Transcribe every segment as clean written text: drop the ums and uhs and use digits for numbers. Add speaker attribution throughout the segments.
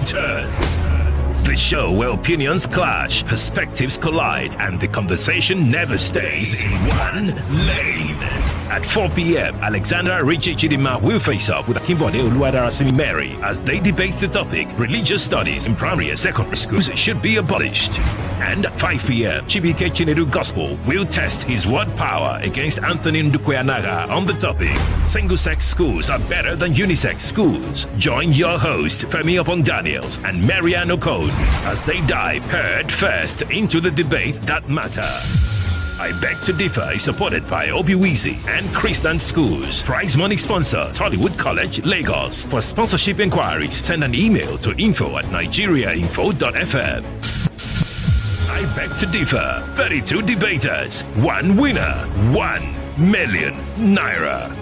Speaker 1: returns. The show where opinions clash, perspectives collide, and the conversation never stays in one lane. At 4 p.m., Alexandra, Richy, Chidinma will face off with Akinbode, Oluwadarasimi, Mary as they debate the topic, religious studies in primary and secondary schools should be abolished. And at 5 p.m., Chibike Chinedu Gospel will test his word power against Anthony Ndukweanaga on the topic, single-sex schools are better than unisex schools. Join your host, Femi Obong-Daniels and Marianne Okode as they dive head first into the debate that matter. I Beg to Differ is supported by Obiwizi and Christian Schools. Prize money sponsor, Hollywood College, Lagos. For sponsorship inquiries, send an email to info@nigeriainfo.fm. I Beg to Differ. 32 debaters. One winner. 1 million naira.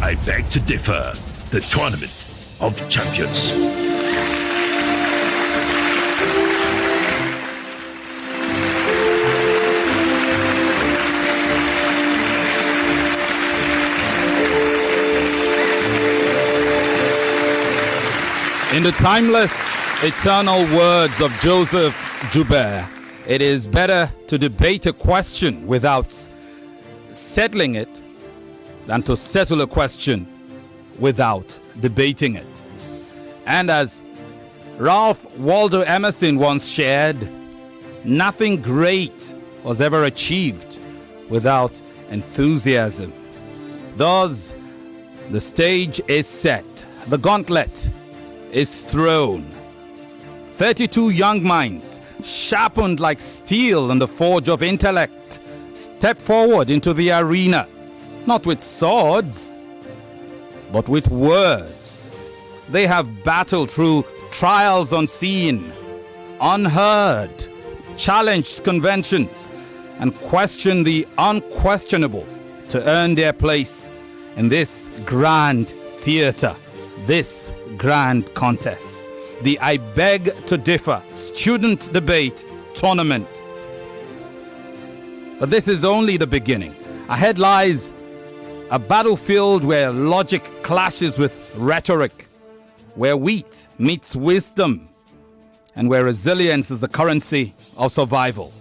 Speaker 1: I Beg to Differ. The Tournament of Champions.
Speaker 2: In the timeless, eternal words of Joseph Joubert, it is better to debate a question without settling it than to settle a question without debating it. And as Ralph Waldo Emerson once shared, nothing great was ever achieved without enthusiasm. Thus, the stage is set. The gauntlet is thrown. 32 young minds, sharpened like steel in the forge of intellect, step forward into the arena, not with swords, but with words. They have battled through trials unseen, unheard, challenged conventions, and questioned the unquestionable to earn their place in this grand theater, this grand contest, the I Beg to Differ Student Debate Tournament. But this is only the beginning. Ahead lies a battlefield where logic clashes with rhetoric, where wheat meets wisdom, and where resilience is the currency of survival.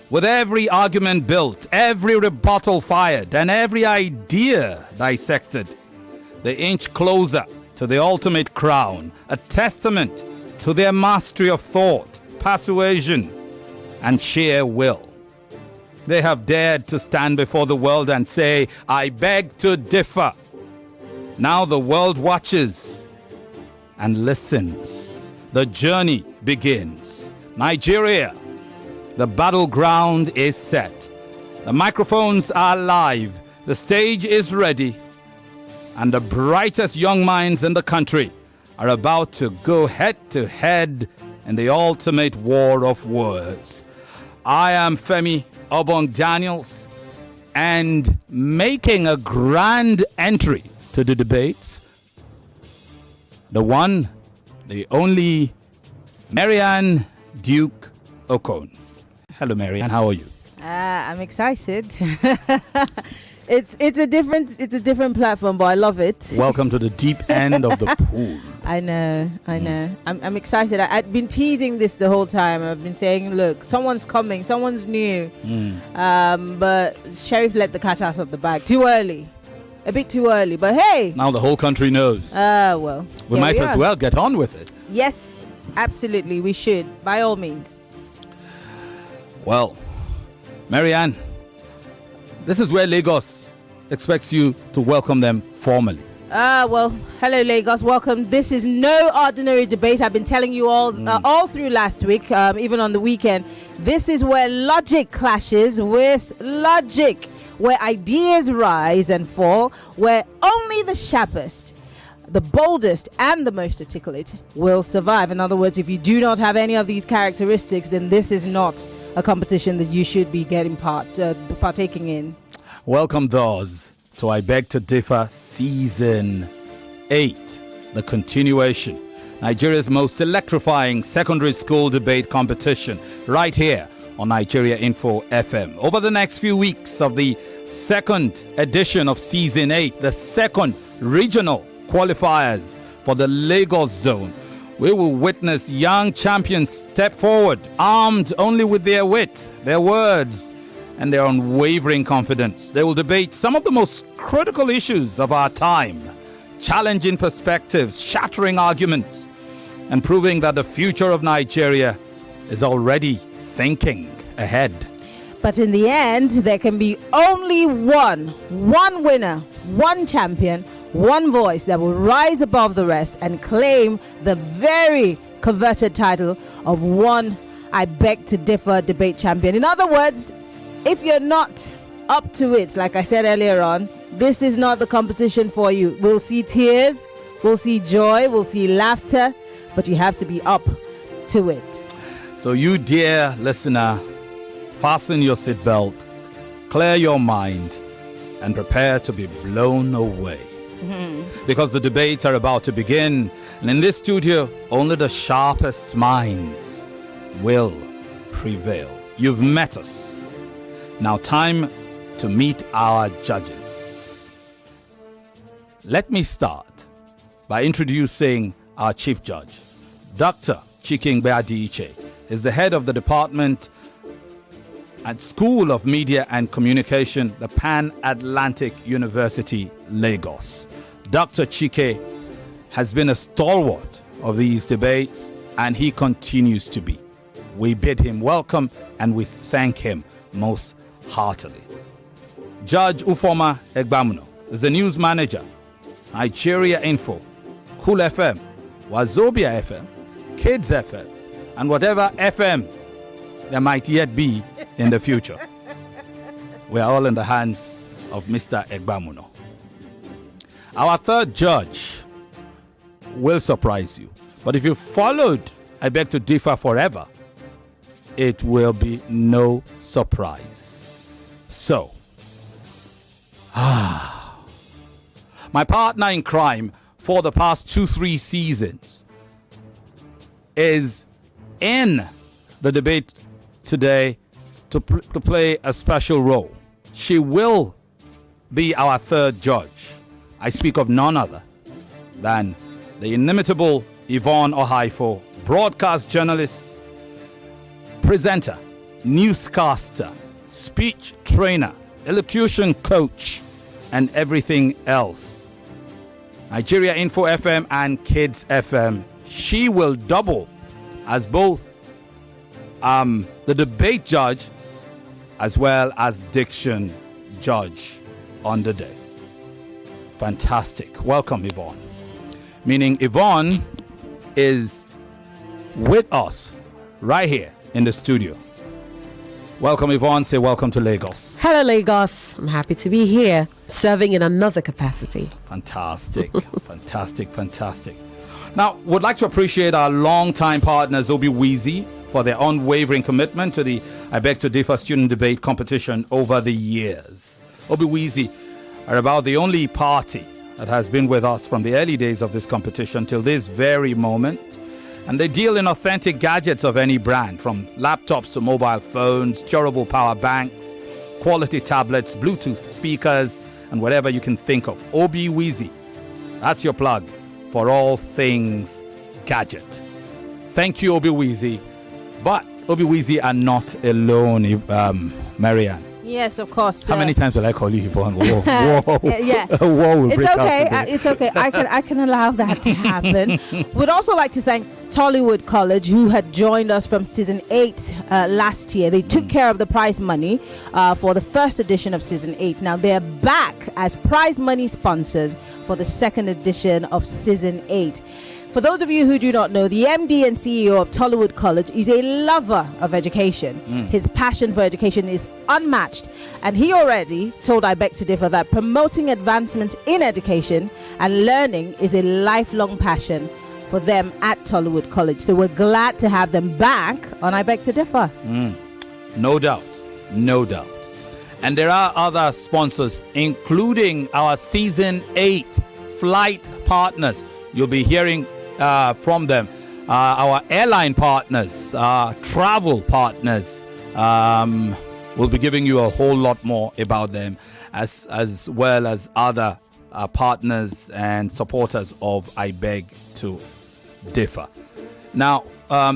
Speaker 2: With every argument built, every rebuttal fired, and every idea dissected, they inch closer to the ultimate crown, a testament to their mastery of thought, persuasion, and sheer will. They have dared to stand before the world and say, I beg to differ. Now the world watches and listens. The journey begins. Nigeria, the battleground is set. The microphones are live. The stage is ready. And the brightest young minds in the country are about to go head to head in the ultimate war of words. I am Femi Obong-Daniels, and making a grand entry to the debates, the one, the only, Marianne Duke Okon. Hello, Marianne. How are you?
Speaker 3: I'm excited. It's a different platform, but I love it.
Speaker 2: Welcome to the deep end of the pool.
Speaker 3: I know. I'm excited. I've been teasing this the whole time. I've been saying, look, someone's coming, someone's new. But Sheriff let the cat out of the bag too early. A bit too early, but hey.
Speaker 2: Now the whole country knows.
Speaker 3: Well.
Speaker 2: We might as well get on with it.
Speaker 3: Yes, absolutely. We should, by all means.
Speaker 2: Well, Marianne, this is where Lagos expects you to welcome them formally.
Speaker 3: Well, hello Lagos, welcome. This is no ordinary debate. I've been telling you all through last week, even on the weekend. This is where logic clashes with logic, where ideas rise and fall, where only the sharpest, the boldest, and the most articulate will survive. In other words, if you do not have any of these characteristics, then this is not a competition that you should be partaking in.
Speaker 2: Welcome those to I Beg to Differ Season 8, the continuation, Nigeria's most electrifying secondary school debate competition, right here on Nigeria Info FM. Over the next few weeks of the second edition of Season 8, the second regional qualifiers for the Lagos zone, we will witness young champions step forward, armed only with their wit, their words, and their unwavering confidence. They will debate some of the most critical issues of our time, challenging perspectives, shattering arguments, and proving that the future of Nigeria is already thinking ahead.
Speaker 3: But in the end, there can be only one winner, one champion, one voice that will rise above the rest and claim the very coveted title of one I beg to differ debate champion. In other words, if you're not up to it, like I said earlier on, this is not the competition for you. We'll see tears, we'll see joy, we'll see laughter, but you have to be up to it.
Speaker 2: So you, dear listener, fasten your seatbelt, clear your mind, and prepare to be blown away. Because the debates are about to begin, and in this studio, only the sharpest minds will prevail. You've met us. Now time to meet our judges. Let me start by introducing our chief judge. Dr. Chidinma is the head of the department at School of Media and Communication, the Pan-Atlantic University, Lagos. Dr. Chike has been a stalwart of these debates, and he continues to be. We bid him welcome, and we thank him most heartily. Judge Ufoma Egbamuno is the news manager, Nigeria Info, Cool FM, Wazobia FM, Kids FM, and whatever FM there might yet be in the future. We are all in the hands of Mr. Egbamuno. Our third judge will surprise you. But if you followed I Beg to Differ forever, it will be no surprise. So, my partner in crime for the past 2-3 seasons is in the debate today to play a special role. She will be our third judge. I speak of none other than the inimitable Yvonne Okhaifo, broadcast journalist, presenter, newscaster, speech trainer, elocution coach, and everything else. Nigeria Info FM and Kids FM. She will double as both the debate judge as well as diction judge on the day. Fantastic. Welcome, Yvonne. Meaning Yvonne is with us right here in the studio. Welcome, Yvonne. Say welcome to Lagos.
Speaker 4: Hello, Lagos. I'm happy to be here, serving in another capacity.
Speaker 2: Fantastic. Fantastic. Now, would like to appreciate our longtime partners, Obi-Weezy, for their unwavering commitment to the I Beg to Differ student debate competition over the years. Obi-Weezy are about the only party that has been with us from the early days of this competition till this very moment. And they deal in authentic gadgets of any brand, from laptops to mobile phones, durable power banks, quality tablets, Bluetooth speakers, and whatever you can think of. Obi-Weezy, that's your plug for all things gadget. Thank you, Obi-Weezy. But Obi-Weezy are not alone, Marianne.
Speaker 3: Yes, of course.
Speaker 2: How many times will I call you Yvonne? Whoa.
Speaker 3: Yeah.
Speaker 2: Whoa, will
Speaker 3: it's
Speaker 2: break
Speaker 3: okay.
Speaker 2: out today.
Speaker 3: It's okay. I can allow that to happen. We'd also like to thank Tollywood College, who had joined us from season 8 last year. They took care of the prize money for the first edition of season 8. Now they're back as prize money sponsors for the second edition of season 8. For those of you who do not know, the MD and CEO of Tollywood College is a lover of education. His passion for education is unmatched, and he already told I Beg to Differ that promoting advancements in education and learning is a lifelong passion for them at Tollywood College. So we're glad to have them back on I Beg to Differ.
Speaker 2: No doubt. And there are other sponsors, including our season 8 flight partners. You'll be hearing from them. Our airline partners, travel partners. We'll be giving you a whole lot more about them, as well as other partners and supporters of I Beg to Differ. Now,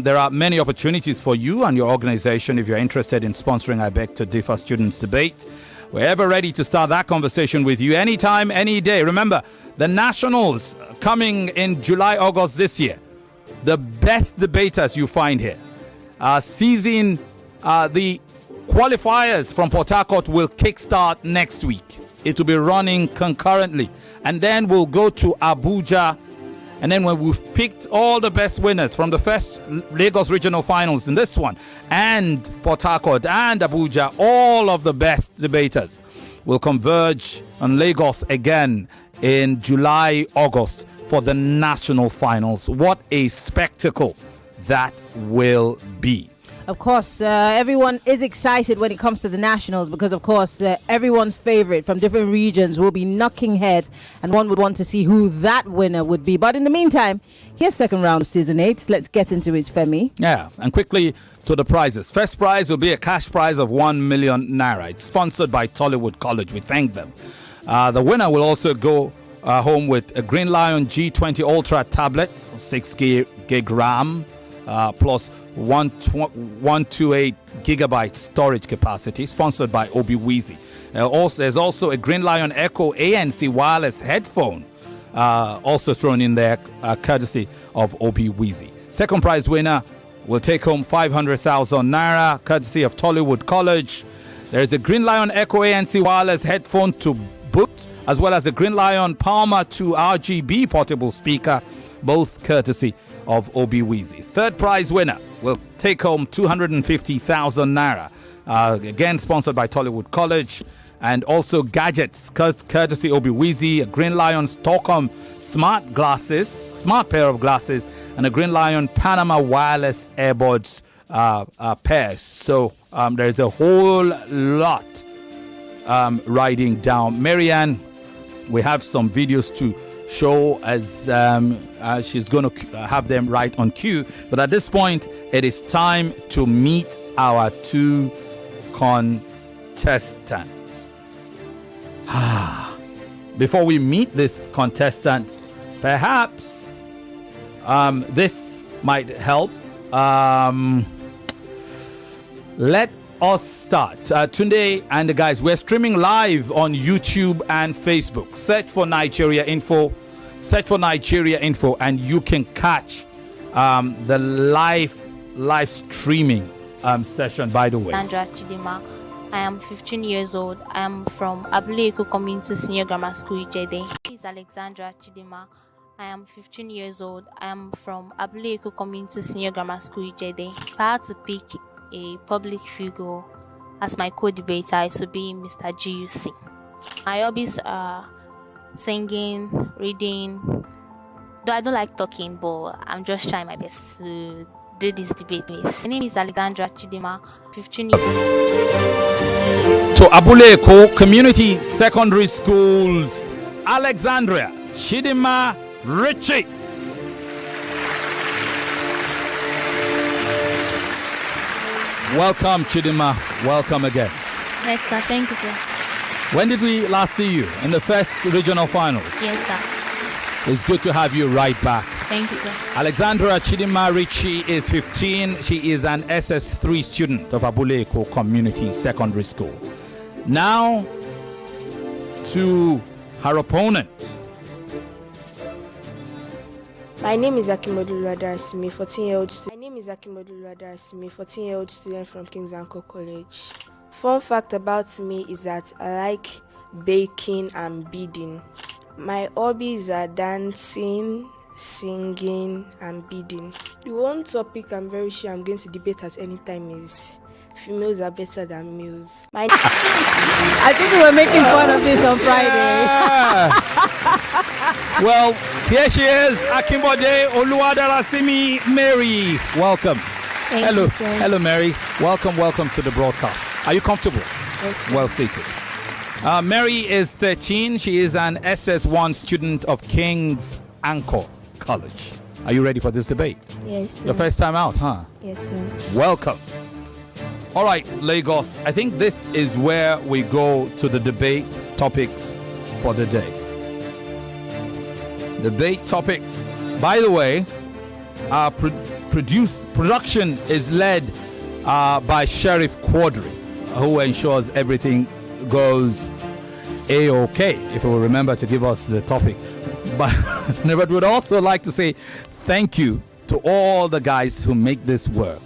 Speaker 2: there are many opportunities for you and your organization if you're interested in sponsoring I Beg to Differ Students Debate. We're ever ready to start that conversation with you anytime, any day. Remember, the Nationals coming in July, August this year. The best debaters you find here. Seizing the qualifiers from Port Harcourt will kickstart next week. It will be running concurrently. And then we'll go to Abuja. And then when we've picked all the best winners from the first Lagos Regional Finals in this one, and Port Harcourt and Abuja, all of the best debaters will converge on Lagos again in July, August for the national finals. What a spectacle that will be.
Speaker 3: Of course, everyone is excited when it comes to the nationals because, of course, everyone's favorite from different regions will be knocking heads, and one would want to see who that winner would be. But in the meantime, here's second round of season 8. Let's get into it, Femi.
Speaker 2: Yeah, and quickly to the prizes. First prize will be a cash prize of 1 million naira. It's sponsored by Tollywood College. We thank them. The winner will also go home with a Green Lion G20 Ultra tablet, 6 gig RAM, plus 128 gigabyte storage capacity, sponsored by Obi-Weezy. There's also a Green Lion Echo ANC wireless headphone, also thrown in there, courtesy of Obi-Weezy. Second prize winner will take home 500,000 naira, courtesy of Tollywood College. There's a Green Lion Echo ANC wireless headphone to boot, as well as a Green Lion Palmer 2 RGB portable speaker, both courtesy of Obi-Weezy. Third prize winner will take home 250,000 naira, again sponsored by Tollywood College, and also gadgets courtesy Obi-Weezy, a Green Lion Stockholm smart pair of glasses, and a Green Lion Panama wireless earbuds pair. So there's a whole lot riding down. Marianne, we have some videos to show as she's going to have them right on cue. But at this point, it is time to meet our two contestants. Before we meet this contestant, perhaps this might help. Let us start. Tunde and the guys, we're streaming live on YouTube and Facebook. Search for Nigeria Info, and you can catch the live streaming session, by the way.
Speaker 5: Alexandra Chidinma. I am 15 years old. I am from Abule Community Senior Grammar School, Ijede. This is Alexandra Chidinma. I am 15 years old. I am from Abule Community Senior Grammar School, Ijede. If I had to pick a public figure as my co-debater, it would be Mr. GUC. My hobbies are singing, reading. Though I don't like talking, but I'm just trying my best to do this debate. My name is Alexandra Chidinma, 15 years old.
Speaker 2: To Abule Community Secondary Schools, Alexandra Chidinma Richy. Welcome, Chidinma. Welcome again.
Speaker 5: Yes, sir. Thank you, sir.
Speaker 2: When did we last see you? In the first regional finals?
Speaker 5: Yes, sir.
Speaker 2: It's good to have you right back.
Speaker 5: Thank you, sir.
Speaker 2: Alexandra Chidinma Richy is 15. She is an SS3 student of Abule Community Secondary School. Now to her opponent.
Speaker 6: My name is Akinbode Oluwadarasimi, 14-year-old student from King's Anchor College. Fun fact about me is that I like baking and beading. My hobbies are dancing, singing, and beading. The one topic I'm very sure I'm going to debate at any time is females are better than males.
Speaker 3: I think we were making fun of this on Friday.
Speaker 2: Well, here she is, Akinbode Oluwadarasimi Mary. Welcome.
Speaker 5: Hello.
Speaker 2: Hello, Mary. Welcome to the broadcast. Are you comfortable?
Speaker 6: Yes,
Speaker 2: well seated. Mary is 13. She is an SS1 student of King's Anchor College. Are you ready for this debate?
Speaker 6: Yes, sir.
Speaker 2: Your first time out, huh?
Speaker 6: Yes, sir.
Speaker 2: Welcome. All right, Lagos. I think this is where we go to the debate topics for the day. Debate topics. By the way, our production is led by Sheriff Quadri, who ensures everything goes A-OK, if you will remember to give us the topic. But would also like to say thank you to all the guys who make this work.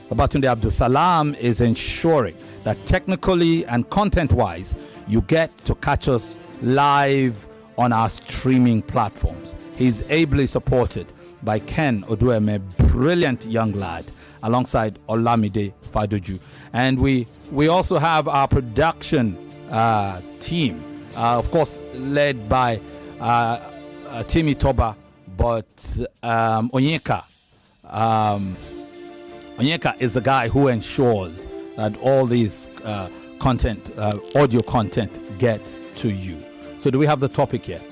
Speaker 2: Babatunde Abdul Salam is ensuring that technically and content-wise, you get to catch us live on our streaming platforms. He's ably supported by Ken Odueme, brilliant young lad, alongside Olamide Fadoju. And we also have our production team, of course, led by Timmy Toba, but Onyeka. Onyeka is the guy who ensures that all these content, audio content, get to you. So do we have the topic yet?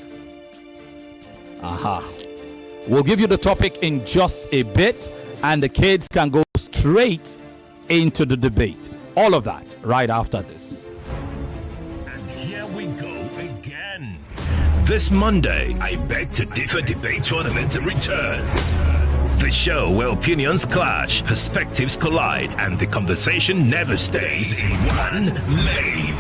Speaker 2: We'll give you the topic in just a bit, and the kids can go straight into the debate. All of that right after this.
Speaker 1: And here we go again. This Monday, I Beg to Differ debate tournament returns. The show where opinions clash, perspectives collide, and the conversation never stays in one lane.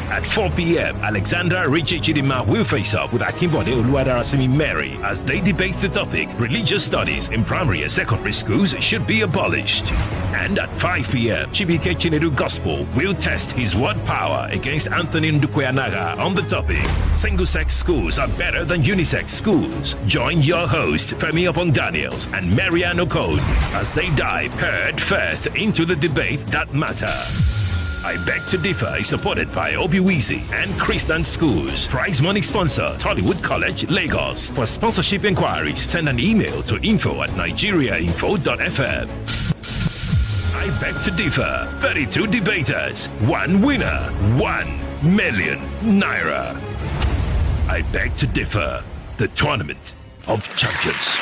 Speaker 1: At 4 p.m., Alexandra, Richy, Chidinma will face off with Akinbode, Oluwadarasimi, Mary as they debate the topic, religious studies in primary and secondary schools should be abolished. And at 5 p.m., Chibike Chinedu Gospel will test his word power against Anthony Ndukweanaga on the topic, single-sex schools are better than unisex schools. Join your host, Femi Obong-Daniels, and Mariano Code as they dive head first into the debate that matter. I Beg to Differ is supported by Obiwizi and Christian Schools. Prize money sponsor, Tollywood College, Lagos. For sponsorship inquiries, send an email to info@nigeriainfo.fm. I Beg to Differ. 32 debaters. One winner. 1 million naira. I Beg to Differ. The Tournament of Champions.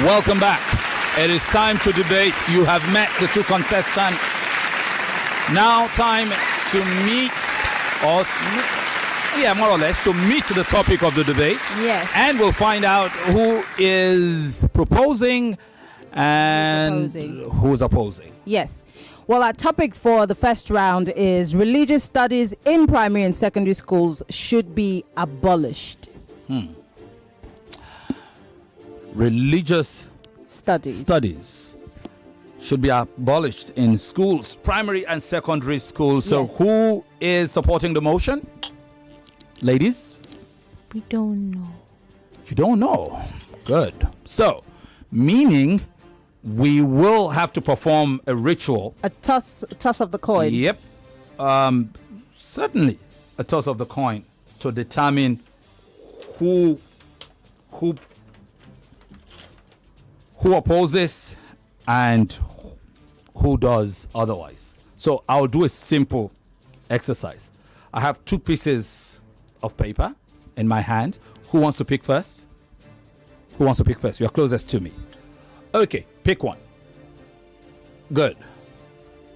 Speaker 2: Welcome back. It is time to debate. You have met the two contestants. Now time to meet, more or less, to meet the topic of the debate.
Speaker 3: Yes.
Speaker 2: And we'll find out who is proposing and who's opposing.
Speaker 3: Yes. Well, our topic for the first round is religious studies in primary and secondary schools should be abolished.
Speaker 2: Religious
Speaker 3: studies
Speaker 2: should be abolished in schools, primary and secondary schools. So who is supporting the motion? Ladies?
Speaker 5: We don't know.
Speaker 2: You don't know? Good. So, meaning we will have to perform a ritual.
Speaker 3: A toss of the coin.
Speaker 2: Yep. Certainly a toss of the coin to determine who opposes and who does otherwise. So I'll do a simple exercise. I have 2 pieces of paper in my hand. Who wants to pick first? Who wants to pick first? You're closest to me. Okay, pick one. Good.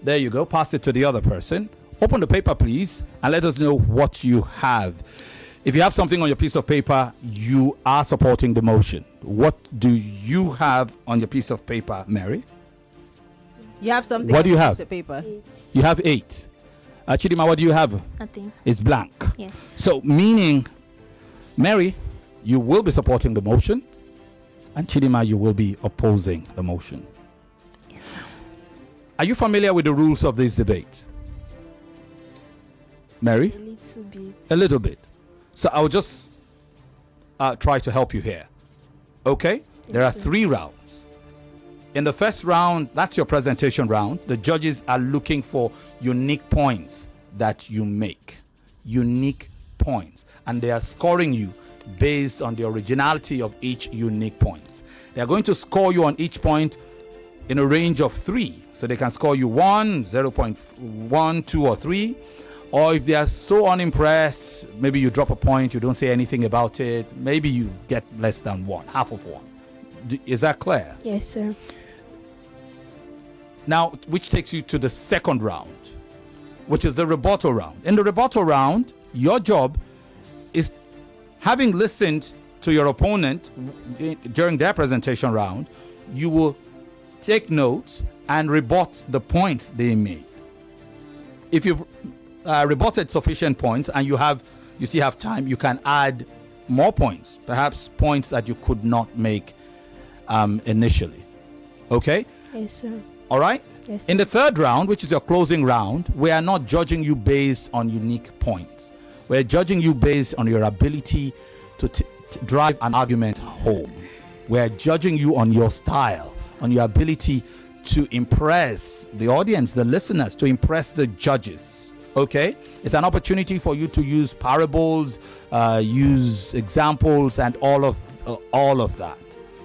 Speaker 2: There you go. Pass it to the other person. Open the paper, please, and let us know what you have. If you have something on your piece of paper, you are supporting the motion. What do you have on your piece of paper, Mary?
Speaker 3: You have something
Speaker 2: what
Speaker 3: on
Speaker 2: do you
Speaker 3: your
Speaker 2: have?
Speaker 3: piece of paper?
Speaker 2: You have 8. Chidinma, what do you have?
Speaker 5: Nothing.
Speaker 2: It's blank.
Speaker 5: Yes.
Speaker 2: So, meaning, Mary, you will be supporting the motion, and Chidinma, you will be opposing the motion.
Speaker 5: Yes.
Speaker 2: Are you familiar with the rules of this debate? Mary?
Speaker 6: A little bit.
Speaker 2: A little bit. So I'll just try to help you here. Okay? There are 3 rounds. In the first round, that's your presentation round. The judges are looking for unique points that you make. Unique points. And they are scoring you based on the originality of each unique point. They are going to score you on each point in a range of 3. So they can score you 1, 0.1, 2, or 3. Or if they are so unimpressed, maybe you drop a point, you don't say anything about it. Maybe you get less than 1, half of 1. Is that clear?
Speaker 6: Yes, sir.
Speaker 2: Now, which takes you to the second round, which is the rebuttal round. In the rebuttal round, your job is, having listened to your opponent during their presentation round, you will take notes and rebut the points they made. If you've rebutted sufficient points and you still have time, you can add more points, perhaps points that you could not make initially. Okay?
Speaker 6: Yes, sir.
Speaker 2: All right?
Speaker 6: Yes, sir.
Speaker 2: In the third round, which is your closing round, we are not judging you based on unique points. We're judging you based on your ability to drive an argument home. We're judging you on your style, on your ability to impress the audience, the listeners, to impress the judges. Okay? It's an opportunity for you to use parables, use examples, and all of that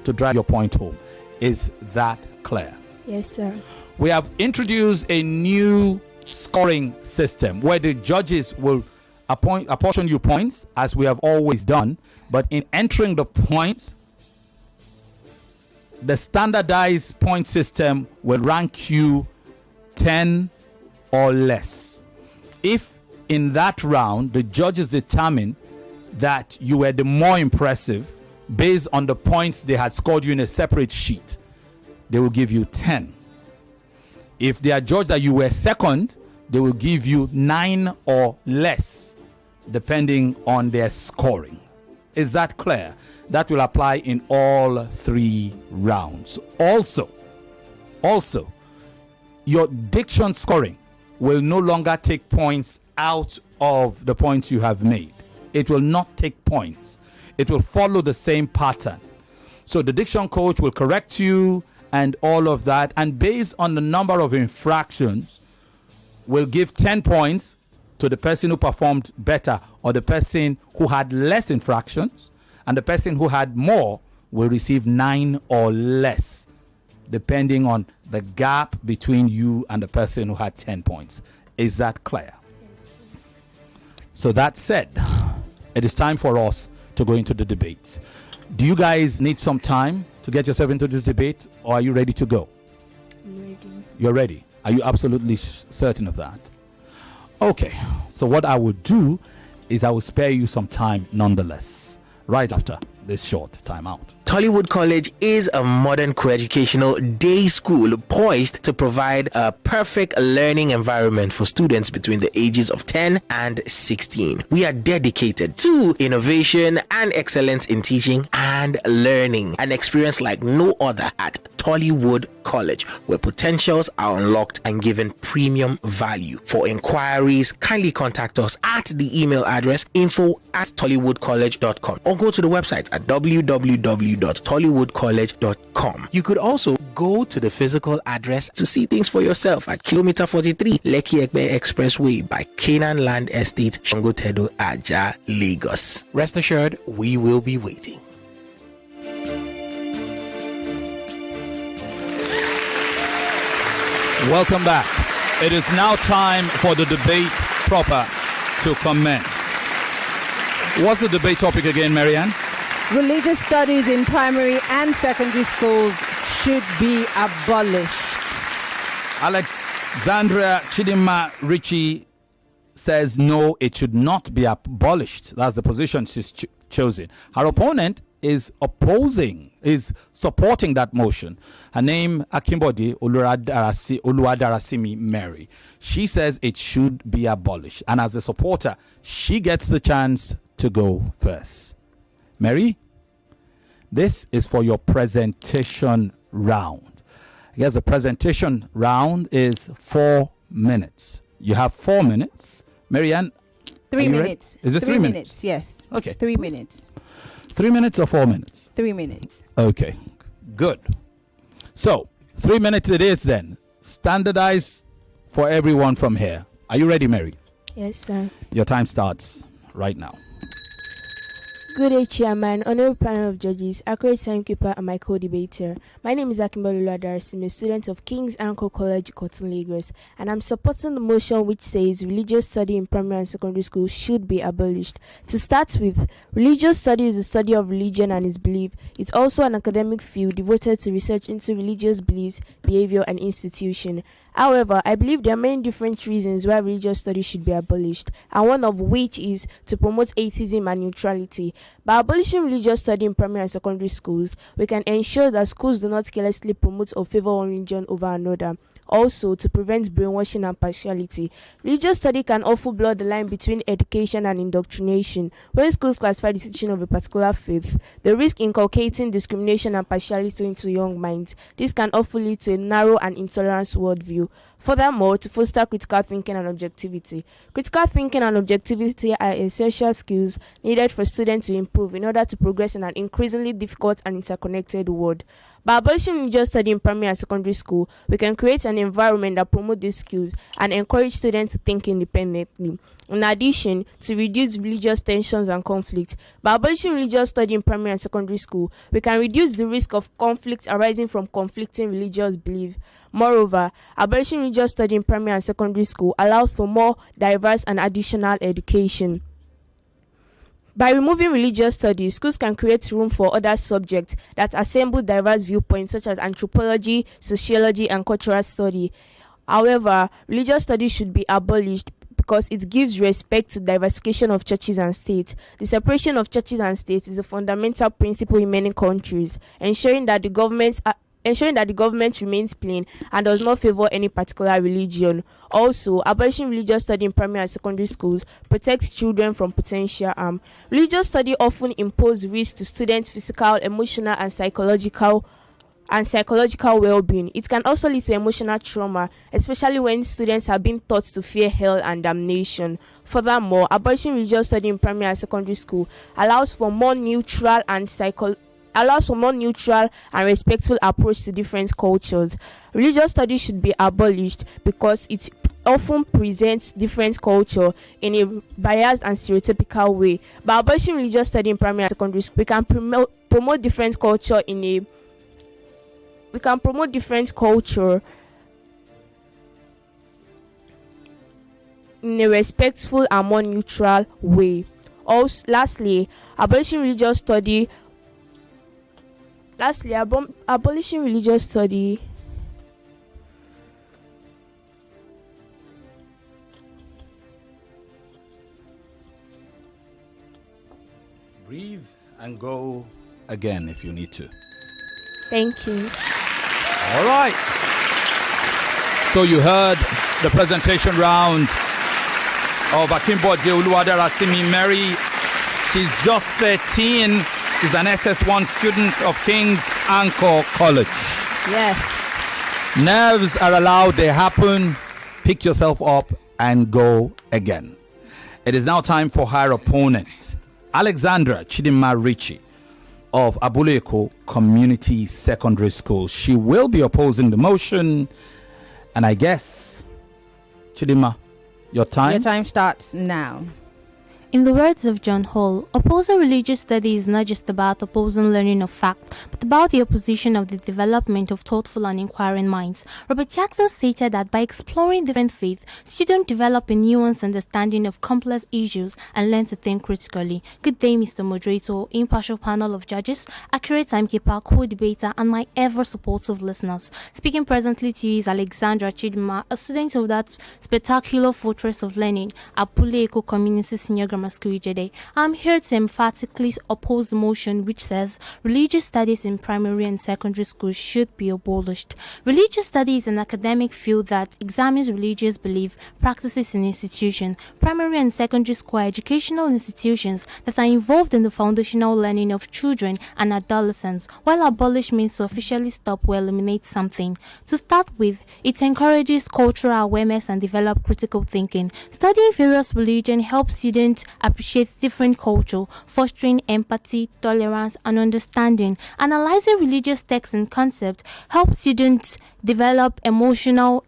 Speaker 2: to drive your point home. Is that clear?
Speaker 6: Yes, sir.
Speaker 2: We have introduced a new scoring system where the judges will apportion you points, as we have always done, but in entering the points, the standardized point system will rank you 10 or less. If in that round the judges determine that you were the more impressive based on the points they had scored you in a separate sheet, they will give you 10. If they are judged that you were second, they will give you 9 or less, depending on their scoring. Is that clear? That will apply in all 3 rounds. Also, your diction scoring will no longer take points out of the points you have made. It will not take points. It will follow the same pattern. So the diction coach will correct you and all of that, and based on the number of infractions, will give 10 points to the person who performed better, or the person who had less infractions, and the person who had more will receive 9 or less, depending on the gap between you and the person who had 10 points. Is that clear? Yes. So that said, it is time for us to go into the debates. Do you guys need some time to get yourself into this debate, or are you ready to go?
Speaker 6: I'm ready.
Speaker 2: You're ready? Are you absolutely certain of that? Okay, so what I will do is I will spare you some time nonetheless, right after this short timeout.
Speaker 7: Tollywood College is a modern co-educational day school poised to provide a perfect learning environment for students between the ages of 10 and 16. We are dedicated to innovation and excellence in teaching and learning, an experience like no other at Tollywood College, where potentials are unlocked and given premium value. For inquiries, kindly contact us at the email address info@tollywoodcollege.com or go to the website at www.tollywoodcollege.com. You could also go to the physical address to see things for yourself at kilometer 43 Lekki Ekpe Expressway by Canaan Land Estate, Shangotedo, Aja, Lagos. Rest assured, we will be waiting.
Speaker 2: Welcome back. It is now time for the debate proper to commence. What's the debate topic again, Marianne?
Speaker 3: Religious studies in primary and secondary schools should be abolished.
Speaker 2: Alexandra, Chidinma, Richy says no, it should not be abolished. That's the position she's chosen. Her opponent is supporting that motion. Her name, Akinbode Oluwadarasimi Mary. She says it should be abolished. And as a supporter, she gets the chance to go first. Mary, this is for your presentation round. Yes, the presentation round is 4 minutes. You have 4 minutes. Marianne?
Speaker 3: 3 minutes.
Speaker 2: Is it 3 minutes?
Speaker 3: Yes.
Speaker 2: Okay.
Speaker 3: 3 minutes.
Speaker 2: 3 minutes or 4 minutes?
Speaker 3: 3 minutes.
Speaker 2: Okay, good. So, 3 minutes it is then. Standardized for everyone from here. Are you ready, Mary?
Speaker 6: Yes, sir.
Speaker 2: Your time starts right now.
Speaker 6: Good day, Chairman, honorable panel of judges, accurate timekeeper, and my co-debater. My name is Akinbode Oluwadarasimi, student of King's Anchor College, Cotton, Lagos, and I'm supporting the motion which says religious study in primary and secondary school should be abolished. To start with, religious study is the study of religion and its belief. It's also an academic field devoted to research into religious beliefs, behavior, and institution. However, I believe there are many different reasons why religious studies should be abolished, and one of which is to promote atheism and neutrality. By abolishing religious study in primary and secondary schools, we can ensure that schools do not carelessly promote or favor one religion over another. Also, to prevent brainwashing and partiality. Religious study can often blur the line between education and indoctrination. When schools classify the teaching of a particular faith, they risk inculcating discrimination and partiality into young minds. This can often lead to a narrow and intolerant worldview. Furthermore, to foster critical thinking and objectivity. Critical thinking and objectivity are essential skills needed for students to improve in order to progress in an increasingly difficult and interconnected world. By abolishing religious study in primary and secondary school, we can create an environment that promotes these skills and encourage students to think independently. In addition, to reduce religious tensions and conflict. By abolishing religious study in primary and secondary school, we can reduce the risk of conflicts arising from conflicting religious beliefs. Moreover, abolishing religious study in primary and secondary school allows for more diverse and additional education. By removing religious studies, schools can create room for other subjects that assemble diverse viewpoints such as anthropology, sociology, and cultural study. However, religious studies should be abolished because it gives respect to diversification of churches and states. The separation of churches and states is a fundamental principle in many countries, ensuring that the government remains plain and does not favor any particular religion. Also, abolishing religious study in primary and secondary schools protects children from potential harm. Religious study often imposes risks to students' physical, emotional, and psychological well-being. It can also lead to emotional trauma, especially when students have been taught to fear hell and damnation. Furthermore, abolishing religious study in primary and secondary school allows for more neutral and respectful approach to different cultures. Religious studies should be abolished because it often presents different culture in a biased and stereotypical way. By abolishing religious study in primary and secondary school, we can promote different culture in a respectful and more neutral way. Also, lastly, abolishing religious study
Speaker 2: Breathe and go again if you need to.
Speaker 6: Thank you.
Speaker 2: All right. So you heard the presentation round of Akinbode Oluwadarasimi Mary. She's just 13. She's an SS1 student of King's Anchor College.
Speaker 3: Yes.
Speaker 2: Nerves are allowed, they happen. Pick yourself up and go again. It is now time for her opponent, Alexandra Chidinma Richy of Abule Community Secondary School. She will be opposing the motion. And I guess, Chidinma, your time?
Speaker 3: Your time starts now.
Speaker 5: In the words of John Hall, opposing religious study is not just about opposing learning of fact, but about the opposition of the development of thoughtful and inquiring minds. Robert Jackson stated that by exploring different faiths, students develop a nuanced understanding of complex issues and learn to think critically. Good day, Mr. Moderator, impartial panel of judges, accurate timekeeper, co-debater, and my ever-supportive listeners. Speaking presently to you is Alexandra Chidinma, a student of that spectacular fortress of learning, Abule Community Senior Grammar School Ijede. I'm here to emphatically oppose the motion which says religious studies in primary and secondary schools should be abolished. Religious study is an academic field that examines religious belief practices in institutions. Primary and secondary school are educational institutions that are involved in the foundational learning of children and adolescents, while abolish means to officially stop or eliminate something. To start with, it encourages cultural awareness and develop critical thinking. Studying various religions helps students appreciate different culture, fostering empathy, tolerance, and understanding. Analyzing religious texts and concepts helps students develop critical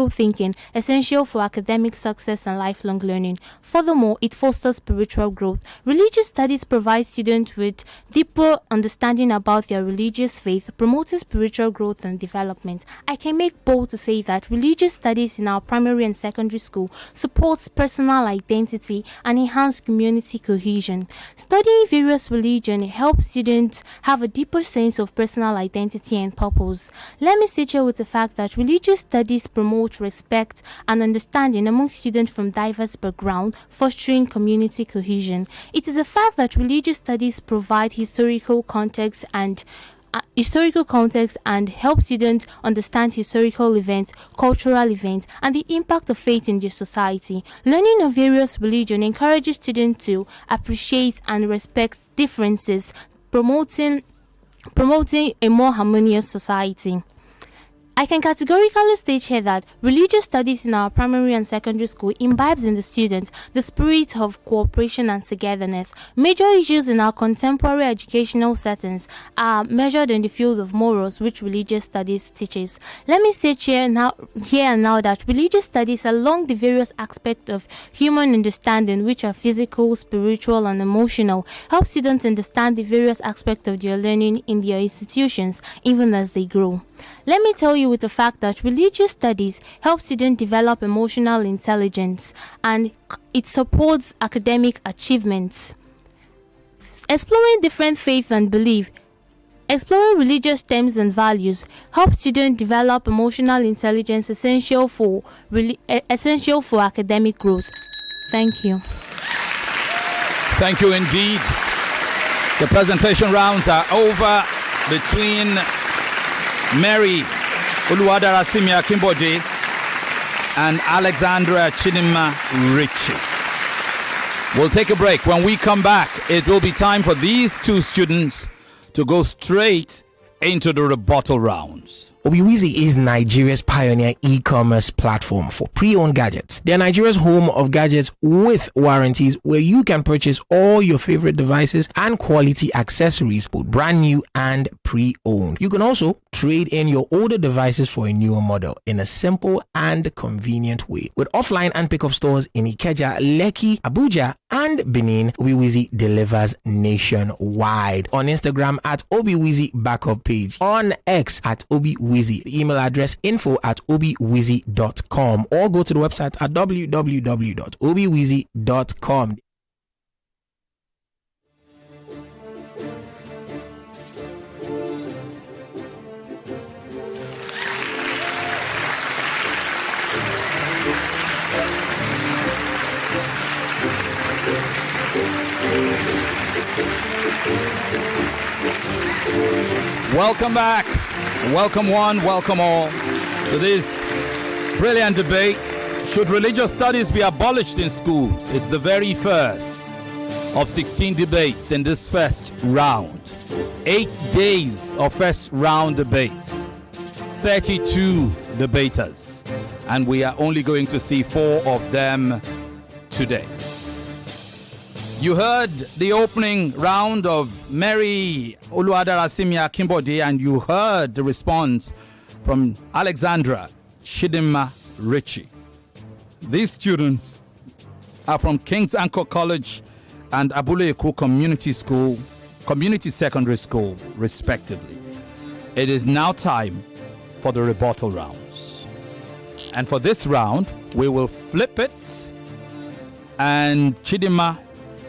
Speaker 5: thinking, essential for academic success and lifelong learning. Furthermore, it fosters spiritual growth. Religious studies provide students with deeper understanding about their religious faith, promoting spiritual growth and development. I can make bold to say that religious studies in our primary and secondary school supports personal personal identity and enhance community cohesion. Studying various religions helps students have a deeper sense of personal identity and purpose. Let me state here with the fact that religious studies promote respect and understanding among students from diverse backgrounds, fostering community cohesion. It is a fact that religious studies provide historical context and help students understand historical events, cultural events, and the impact of faith in their society. Learning of various religions encourages students to appreciate and respect differences, promoting a more harmonious society. I can categorically state here that religious studies in our primary and secondary school imbibes in the students the spirit of cooperation and togetherness. Major issues in our contemporary educational settings are measured in the field of morals, which religious studies teaches. Let me state here and now that religious studies along the various aspects of human understanding, which are physical, spiritual, and emotional, help students understand the various aspects of their learning in their institutions, even as they grow. Let me tell you with the fact that religious studies help students develop emotional intelligence and it supports academic achievements. Exploring different faiths and beliefs, exploring religious themes and values helps students develop emotional intelligence essential for academic growth. Thank you.
Speaker 2: Thank you indeed. The presentation rounds are over between Mary Oluwadarasimi Akinbode and Alexandra Chidinma Richy. We'll take a break. When we come back, it will be time for these two students to go straight into the rebuttal rounds.
Speaker 7: Obiwizi is Nigeria's pioneer e-commerce platform for pre-owned gadgets. They are Nigeria's home of gadgets with warranties, where you can purchase all your favorite devices and quality accessories, both brand new and pre-owned. You can also trade in your older devices for a newer model in a simple and convenient way. With offline and pickup stores in Ikeja, Lekki, Abuja, and Benin, Obiwizi delivers nationwide. On Instagram at Obiwizi Backup Page, on X at Obiwizi. The email address info@obiwizi.com, or go to the website at www.obiwizi.com.
Speaker 2: Welcome back. Welcome one, welcome all to this brilliant debate. Should religious studies be abolished in schools? It's the very first of 16 debates in this first round. 8 days of first round debates. 32 debaters. And we are only going to see 4 of them today. You heard the opening round of Mary Oluwadarasimi Akinbode, and you heard the response from Alexandra Chidinma Richy. These students are from King's Anchor College and Abule Community Secondary School, respectively. It is now time for the rebuttal rounds. And for this round, we will flip it. And Chidinma,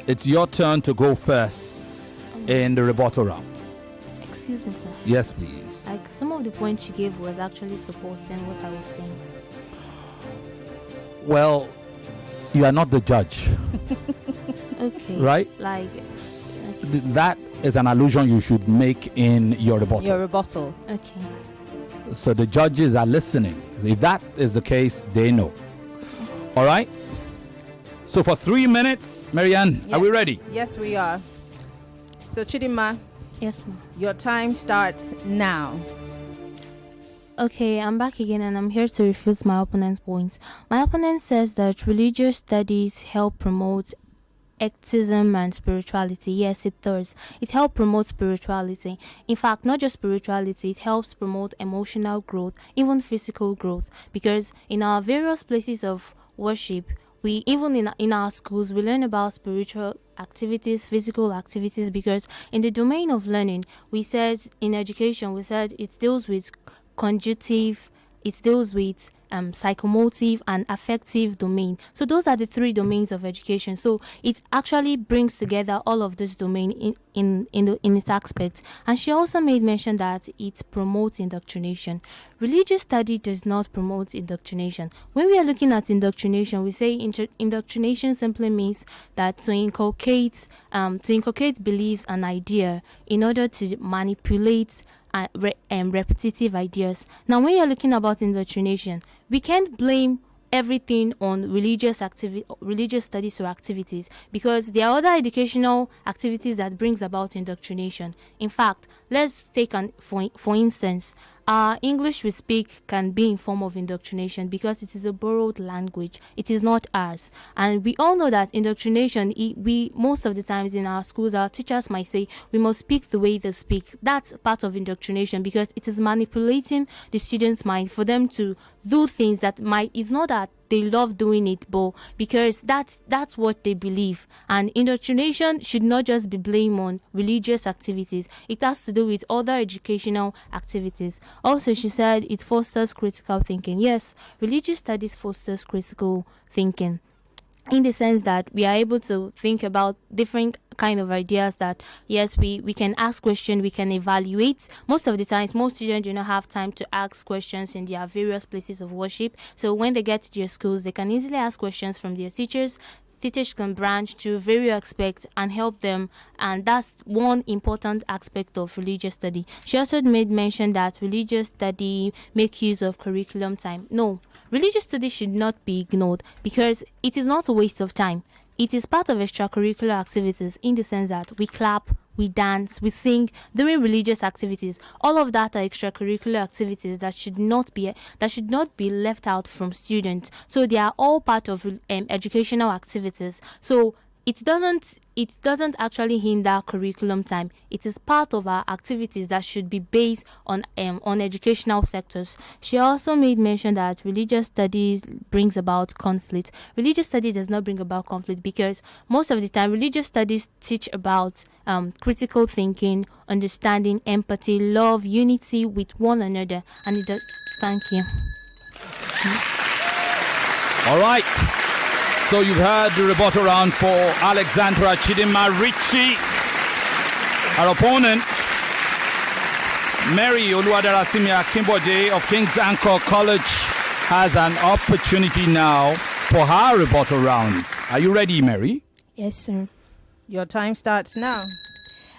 Speaker 2: it's your turn to go first in the rebuttal round.
Speaker 5: Excuse me, sir.
Speaker 2: Yes, please.
Speaker 5: Like, some of the points she gave was actually supporting what I was saying.
Speaker 2: Well, you are not the judge.
Speaker 5: Okay.
Speaker 2: Right?
Speaker 5: Like,
Speaker 2: that is an allusion you should make in your rebuttal.
Speaker 3: Your rebuttal.
Speaker 5: okay.
Speaker 2: So the judges are listening. If that is the case, they know. All right? So for 3 minutes, Marianne,
Speaker 3: Yes.
Speaker 2: are we ready?
Speaker 3: Yes, we are. So, Chidinma,
Speaker 5: Yes, ma'am.
Speaker 3: your time starts now.
Speaker 5: Okay, I'm back again and I'm here to refute my opponent's points. My opponent says that religious studies help promote atheism and spirituality. Yes, it does. It helps promote spirituality. In fact, not just spirituality, it helps promote emotional growth, even physical growth. Because in our various places of worship, we even in our schools, we learn about spiritual activities, physical activities, because in the domain of learning, we said in education, we said it deals with conjunctive, it deals with psychomotive, and affective domain. So those are the 3 domains of education. So it actually brings together all of this domain in its aspects. And she also made mention that it promotes indoctrination. Religious study does not promote indoctrination. When we are looking at indoctrination, we say indoctrination simply means that to inculcate beliefs and idea in order to manipulate repetitive ideas. Now, when you're looking about indoctrination, we can't blame everything on religious studies or activities, because there are other educational activities that brings about indoctrination. In fact, let's take for instance, English we speak can be in form of indoctrination because it is a borrowed language. It is not ours. And we all know that indoctrination, we most of the times in our schools, our teachers might say we must speak the way they speak. That's part of indoctrination because it is manipulating the students' mind for them to do things that is not that they love doing it, but because that's what they believe. And indoctrination should not just be blamed on religious activities. It has to do with other educational activities. Also, she said it fosters critical thinking. Yes, religious studies fosters critical thinking, in the sense that we are able to think about different kind of ideas that, yes, we can ask questions, we can evaluate. Most of the times, most students do not have time to ask questions in their various places of worship. So when they get to their schools, they can easily ask questions from their teachers. Teachers can branch to various aspects and help them, and that's one important aspect of religious study. She also made mention that religious study make use of curriculum time. No, religious study should not be ignored because it is not a waste of time. It is part of extracurricular activities in the sense that we clap, we dance, we sing during religious activities. All of that are extracurricular activities that should not be left out from students. So they are all part of educational activities. So it doesn't actually hinder curriculum time. It is part of our activities that should be based on educational sectors. She also made mention that religious studies brings about conflict. Religious study does not bring about conflict because most of the time religious studies teach about critical thinking, understanding, empathy, love, unity with one another, and it does. Thank you.
Speaker 2: All right. So you've heard the rebuttal round for Alexandra, Chidinma, Richy. Our opponent, Mary Oluwadarasimi Akinbode of King's Anchor College, has an opportunity now for her rebuttal round. Are you ready, Mary?
Speaker 6: Yes, sir.
Speaker 3: Your time starts now.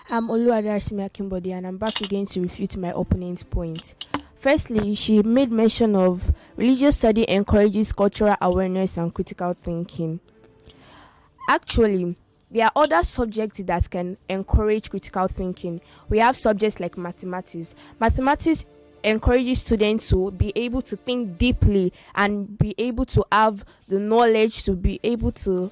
Speaker 6: I'm Oluwadarasimi Akinbode, and I'm back again to refute my opponent's point. Firstly, she made mention of religious study encourages cultural awareness and critical thinking. Actually, there are other subjects that can encourage critical thinking. We have subjects like mathematics. Mathematics encourages students to be able to think deeply and be able to have the knowledge to be able to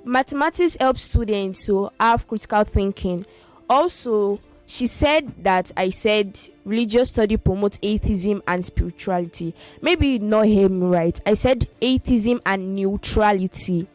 Speaker 6: mathematics helps students to have critical thinking. Also, she said that I said religious study promotes atheism and spirituality. Maybe you did not hear me right. I said atheism and neutrality.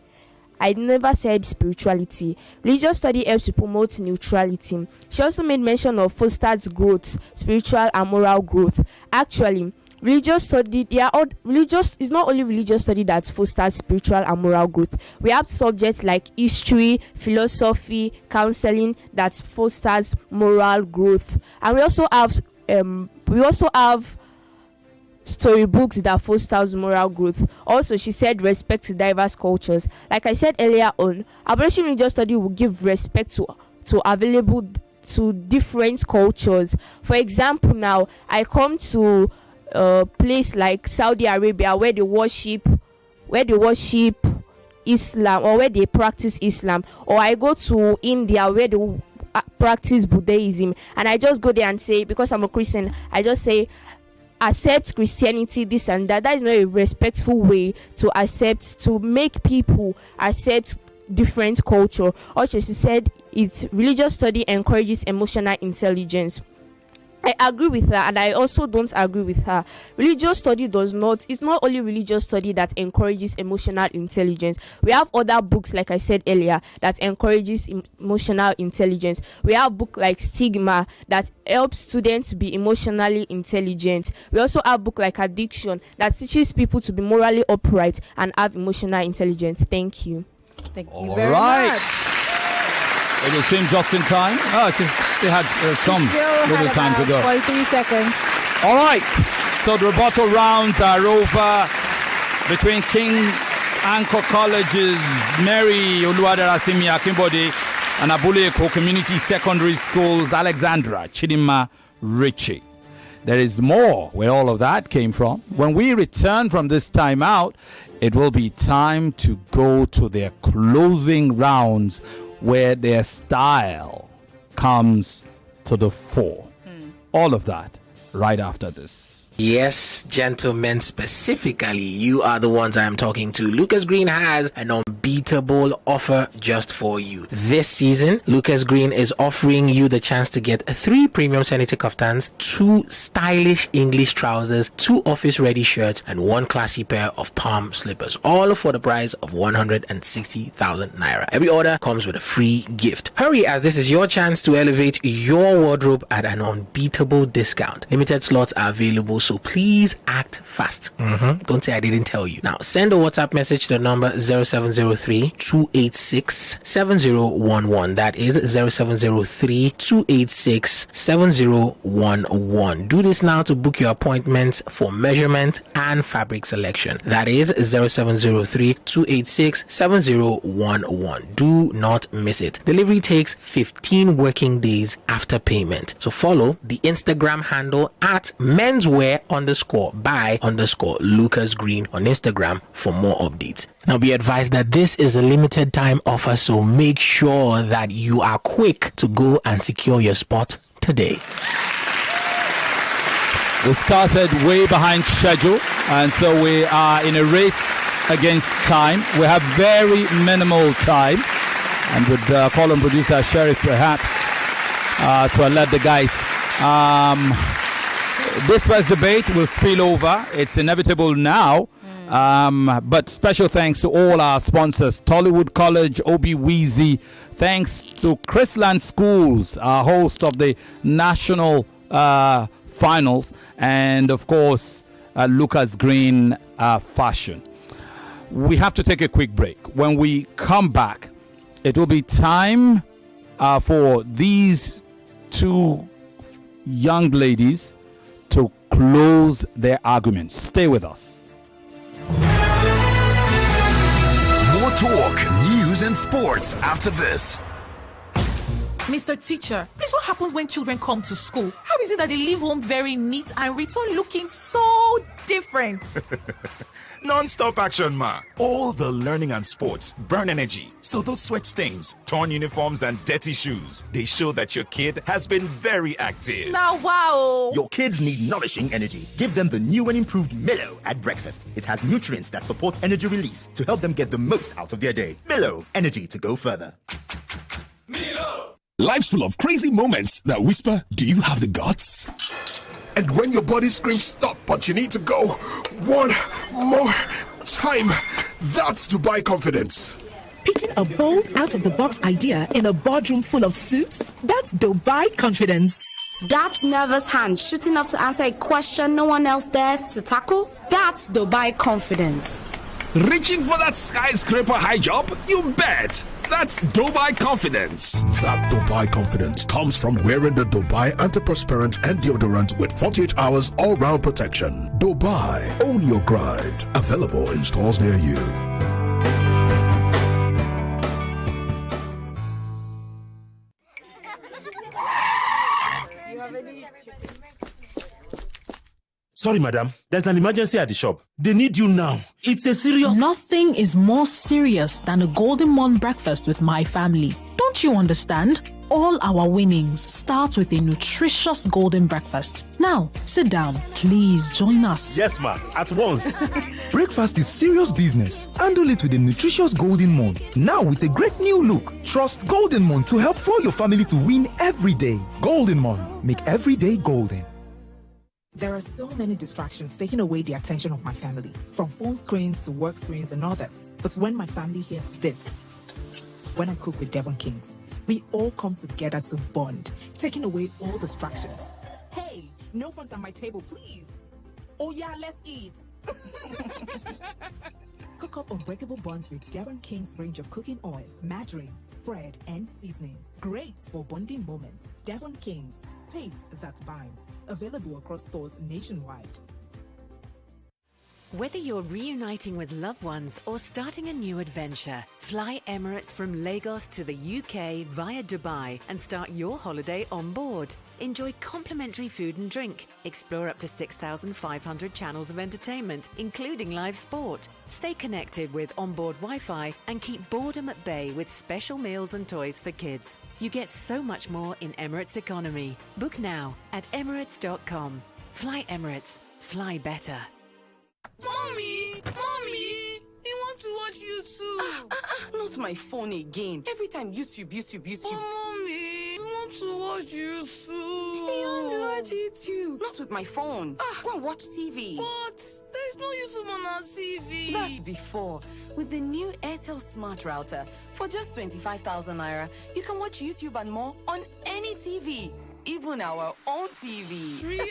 Speaker 6: I never said spirituality. Religious study helps to promote neutrality. She also made mention of fosters growth, spiritual and moral growth. Actually, religious study, it's not only religious study that fosters spiritual and moral growth. We have subjects like history, philosophy, counseling that fosters moral growth, and we also have storybooks that fosters moral growth. Also, she said respect to diverse cultures. Like I said earlier on, abolition religious study will give respect to available to different cultures. For example, now I come to a place like Saudi Arabia where they worship Islam, or where they practice Islam, or I go to India where they practice Buddhism, and I just go there and say, because I'm a Christian, I just say accept Christianity, this and that. That is not a respectful way to make people accept different culture. Also, she said religious study encourages emotional intelligence. I agree with her, and I also don't agree with her. Religious study it's not only religious study that encourages emotional intelligence. We have other books, like I said earlier, that encourages emotional intelligence. We have book like Stigma that helps students be emotionally intelligent. We also have book like Addiction that teaches people to be morally upright and have emotional intelligence. Thank you.
Speaker 3: Thank you
Speaker 2: All
Speaker 3: very
Speaker 2: right.
Speaker 3: much.
Speaker 2: It will seem just in time. They had some little time to go.
Speaker 3: 43 seconds.
Speaker 2: All right. So the rebuttal rounds are over between King's Anchor College's Mary Oluwadarasimi Akinbode and Abule Community Secondary School's Alexandra, Chidinma, Richy. There is more where all of that came from. When we return from this time out, it will be time to go to their closing rounds where their style comes to the fore. All of that right after this.
Speaker 7: Yes, gentlemen, specifically, you are the ones I am talking to. Lucas Green has an unbeatable offer just for you. This season, Lucas Green is offering you the chance to get 3 premium Senator kaftans, 2 stylish English trousers, 2 office-ready shirts, and 1 classy pair of palm slippers, all for the price of 160,000 naira. Every order comes with a free gift. Hurry, as this is your chance to elevate your wardrobe at an unbeatable discount. Limited slots are available, so please act fast. Don't say I didn't tell you. Now, send a WhatsApp message to the number 0703-286-7011. That is 0703-286-7011. Do this now to book your appointments for measurement and fabric selection. That is 0703-286-7011. Do not miss it. Delivery takes 15 working days after payment. So follow the Instagram handle at menswear_by_Lucas Green on Instagram for more updates. Now be advised that this is a limited time offer, so make sure that you are quick to go and secure your spot today.
Speaker 2: We started way behind schedule, and so we are in a race against time. We have very minimal time, and would call on producer Sheriff perhaps to alert the guys. This first debate will spill over. It's inevitable now. But special thanks to all our sponsors: Tollywood College, Obi Weezy. Thanks to Chrisland Schools, our host of the national finals, and of course Lucas Green Fashion. We have to take a quick break. When we come back, it will be time for these 2 young ladies to close their arguments. Stay with us.
Speaker 1: More talk, news, and sports after this.
Speaker 8: Mr. Teacher, please, what happens when children come to school? How is it that they leave home very neat and return looking so different?
Speaker 9: Non-stop action, ma. All the learning and sports burn energy. So those sweat stains, torn uniforms, and dirty shoes, they show that your kid has been very active.
Speaker 8: Now, wow.
Speaker 10: Your kids need nourishing energy. Give them the new and improved Milo at breakfast. It has nutrients that support energy release to help them get the most out of their day. Milo, energy to go further.
Speaker 1: Milo. Life's full of crazy moments that whisper, do you have the guts?
Speaker 11: And when your body screams stop, but you need to go one more time, that's Dubai confidence.
Speaker 12: Pitching a bold, out-of-the-box idea in a boardroom full of suits, that's Dubai confidence.
Speaker 13: That nervous hand shooting up to answer a question no one else dares to tackle, that's Dubai confidence.
Speaker 1: Reaching for that skyscraper high jump? You bet! That's Dubai confidence.
Speaker 11: That Dubai confidence comes from wearing the Dubai antiperspirant and deodorant with 48 hours all-round protection. Dubai, own your grind. Available in stores near you.
Speaker 14: Sorry, madam. There's an emergency at the shop. They need you now. It's a serious...
Speaker 15: Nothing is more serious than a Golden Morn breakfast with my family. Don't you understand?
Speaker 8: all our winnings start with a nutritious golden breakfast. Now, sit down. Please join us.
Speaker 14: Yes, ma. At once.
Speaker 15: Breakfast is serious business. Handle it with a nutritious Golden Morn. Now with a great new look. Trust Golden Morn to help fuel your family to win every day. Golden Morn. Make every day golden.
Speaker 12: There are so many distractions taking away the attention of my family, from phone screens to work screens and others. But when my family hears this, when I cook with Devon Kings, we all come together to bond, taking away all distractions. Hey, no phones at my table, please. Oh yeah, let's eat. Cook up unbreakable buns with Devon King's range of cooking oil, margarine, spread, and seasoning. Great for bonding moments. Devon King's, taste that binds. Available across stores nationwide.
Speaker 16: Whether you're reuniting with loved ones or starting a new adventure, fly Emirates from Lagos to the UK via Dubai and start your holiday on board. Enjoy complimentary food and drink. Explore up to 6,500 channels of entertainment, including live sport. Stay connected with onboard Wi-Fi and keep boredom at bay with special meals and toys for kids. You get so much more in Emirates economy. Book now at emirates.com. Fly Emirates. Fly better.
Speaker 17: Mommy! You want to watch YouTube?
Speaker 18: Not my phone again. Every time YouTube.
Speaker 17: Oh, Mommy! You want to watch YouTube?
Speaker 18: You want to watch YouTube? Not with my phone. Go and watch TV.
Speaker 17: But there's no YouTube on our TV.
Speaker 18: That's before. With the new Airtel Smart Router, for just 25,000 naira, you can watch YouTube and more on any TV. Even our own TV.
Speaker 17: Really?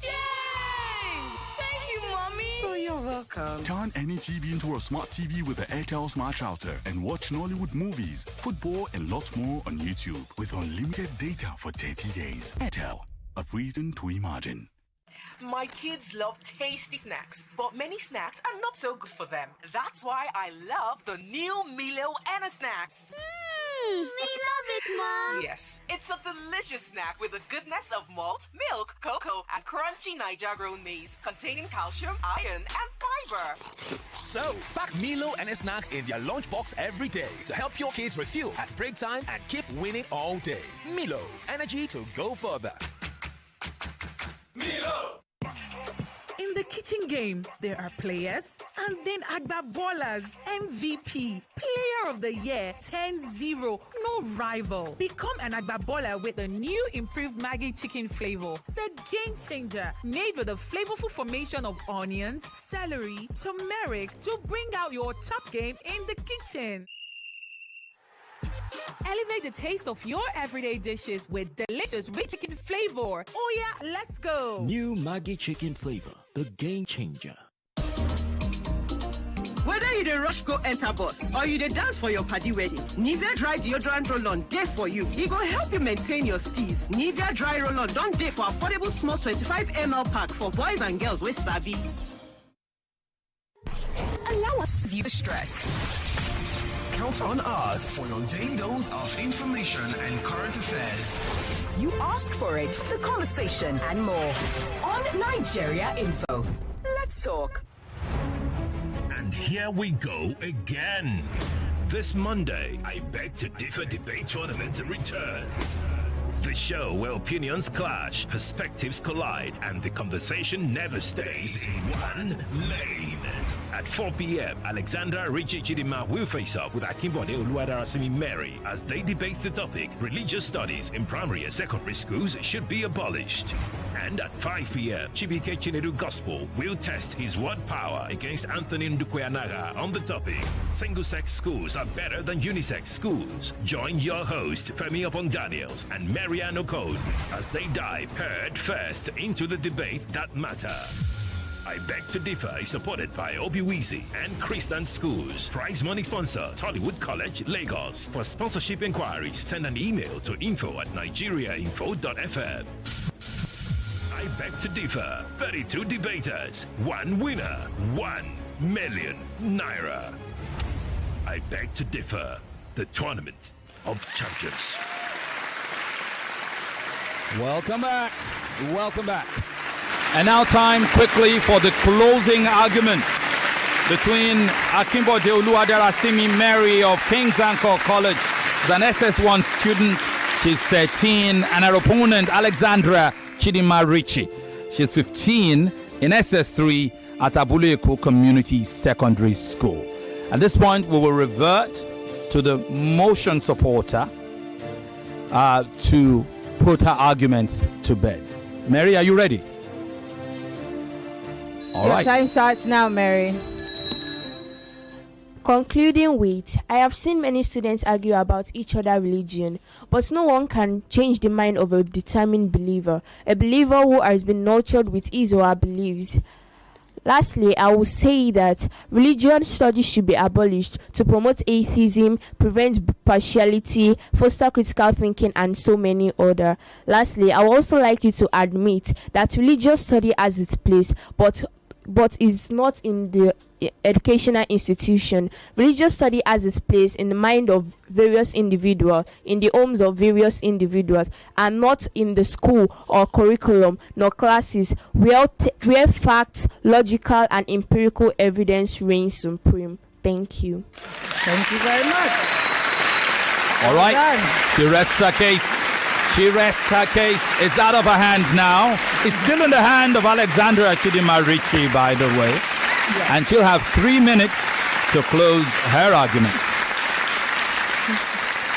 Speaker 17: Yay! Thank you, Mommy.
Speaker 18: Oh, you're welcome.
Speaker 19: Turn any TV into a smart TV with the Airtel Smart Router and watch Nollywood movies, football, and lots more on YouTube with unlimited data for 30 days. Airtel, a reason to imagine.
Speaker 20: My kids love tasty snacks, but many snacks are not so good for them. That's why I love the new Milo Anna Snacks.
Speaker 21: We love it, Mom.
Speaker 20: Yes, it's a delicious snack with the goodness of malt, milk, cocoa, and crunchy Niger-grown maize, containing calcium, iron, and fiber.
Speaker 22: So, pack Milo and his snacks in their lunchbox every day to help your kids refuel at break time and keep winning all day. Milo, energy to go further.
Speaker 20: Milo!
Speaker 8: In the kitchen game, there are players and then Agba Ballers, MVP, Player of the Year, 10-0, no rival. Become an Agba Baller with the new improved Maggi chicken flavor, the game changer, made with a flavorful formation of onions, celery, turmeric to bring out your top game in the kitchen. Elevate the taste of your everyday dishes with delicious rich chicken flavor. Oh yeah, let's go.
Speaker 23: New Maggi chicken flavor, the game changer.
Speaker 24: Whether you dey rush go enter bus or you dey dance for your party wedding, Nivea Dry Deodorant Roll-On dey for you. E go help you maintain your steeze. Nivea Dry Roll-On don dey for affordable small 25 ml pack for boys and girls with sabi.
Speaker 20: Allow us to view the stress. Count on us for your daily dose of information and current affairs. You ask for it, the conversation, and more on Nigeria Info. Let's talk.
Speaker 1: And here we go again. This Monday, I Beg to Differ debate tournament returns. The show where opinions clash, perspectives collide, and the conversation never stays in one lane. At 4 p.m., Alexandra, Richy, Chidinma will face off with Akinbode, Oluwadarasimi, Mary as they debate the topic, religious studies in primary and secondary schools should be abolished. And at 5 p.m., Chibike Chinedu Gospel will test his word power against Anthony Ndukweanaga on the topic, single-sex schools are better than unisex schools. Join your host, Femi Obong-Daniels and Mariano Code as they dive head first into the debate that matter. I Beg to Differ is supported by Obiwizi and Christian Schools. Prize money sponsor, Hollywood College, Lagos. For sponsorship inquiries, send an email to info@nigeriainfo.fm. I Beg to Differ. 32 debaters. One winner. 1 million naira. I Beg to Differ. The Tournament of Champions.
Speaker 2: Welcome back. Welcome back. And now time quickly for the closing argument between Akinbode Oluwadarasimi Mary of King's Anchor College is an SS1 student. She's 13. And her opponent, Alexandra Chidinma Richy. She's 15 in SS3 at Abule Community Secondary School. At this point, we will revert to the motion supporter to put her arguments to bed. Mary, are you ready? All right.
Speaker 3: Time starts now, Mary.
Speaker 4: Concluding with, I have seen many students argue about each other's religion, but no one can change the mind of a determined believer, a believer who has been nurtured with his or her beliefs. Lastly, I will say that religion studies should be abolished to promote atheism, prevent partiality, foster critical thinking, and so many other. Lastly, I would also like you to admit that religious study has its place, but is not in the educational institution. Religious study has its place in the mind of various individuals, in the homes of various individuals, and not in the school or curriculum nor classes where facts, logical and empirical evidence reign supreme. Thank you.
Speaker 3: Thank you very much.
Speaker 2: All right. She rests her case. She rests her case. It's out of her hand now. It's still in the hand of Alexandra Chidinma Richy, by the way. Yes. And she'll have 3 minutes to close her argument.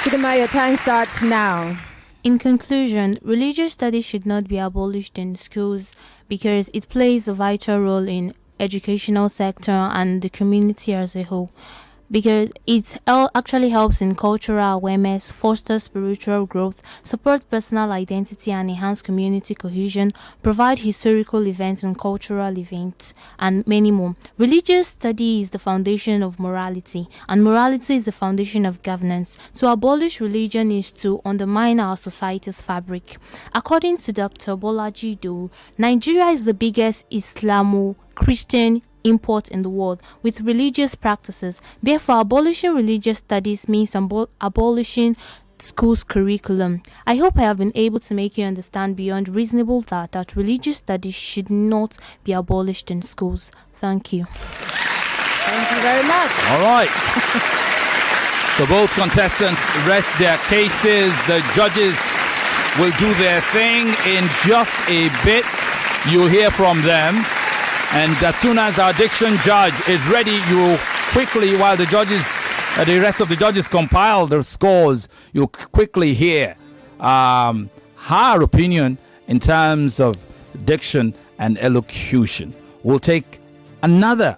Speaker 3: Chidinma, your time starts now.
Speaker 5: In conclusion, religious studies should not be abolished in schools because it plays a vital role in educational sector and the community as a whole. Because it actually helps in cultural awareness, fosters spiritual growth, supports personal identity and enhance community cohesion, provide historical events and cultural events, and many more. Religious study is the foundation of morality, and morality is the foundation of governance. To abolish religion is to undermine our society's fabric. According to Dr. Bolaji Do, Nigeria is the biggest Islamo-Christian import in the world with religious practices. Therefore, abolishing religious studies means abolishing school's curriculum. I hope I have been able to make you understand beyond reasonable doubt that religious studies should not be abolished in schools. Thank you.
Speaker 3: Thank you very much.
Speaker 2: All right. So both contestants rest their cases. The judges will do their thing in just a bit. You'll hear from them. And as soon as our diction judge is ready, you quickly, while the rest of the judges compile the scores, you quickly hear her opinion in terms of diction and elocution. We'll take another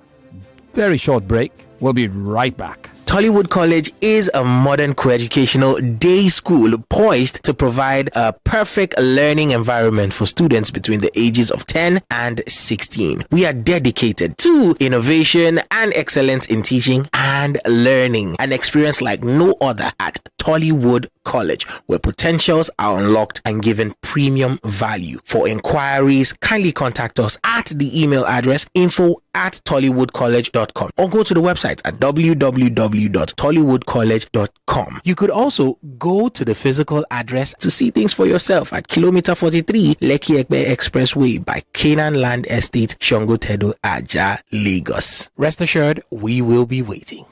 Speaker 2: very short break. We'll be right back.
Speaker 7: Tollywood College is a modern co-educational day school poised to provide a perfect learning environment for students between the ages of 10 and 16. We are dedicated to innovation and excellence in teaching and learning, an experience like no other at Tollywood College, where potentials are unlocked and given premium value. For inquiries, kindly contact us at the email address info@tollywoodcollege.com or go to the website at www.tollywoodcollege.com. You could also go to the physical address to see things for yourself at kilometer 43 Lekki Ekpe Expressway by Canaan Land Estate, Shongo Tedo, Aja, Lagos. Rest assured, we will be waiting.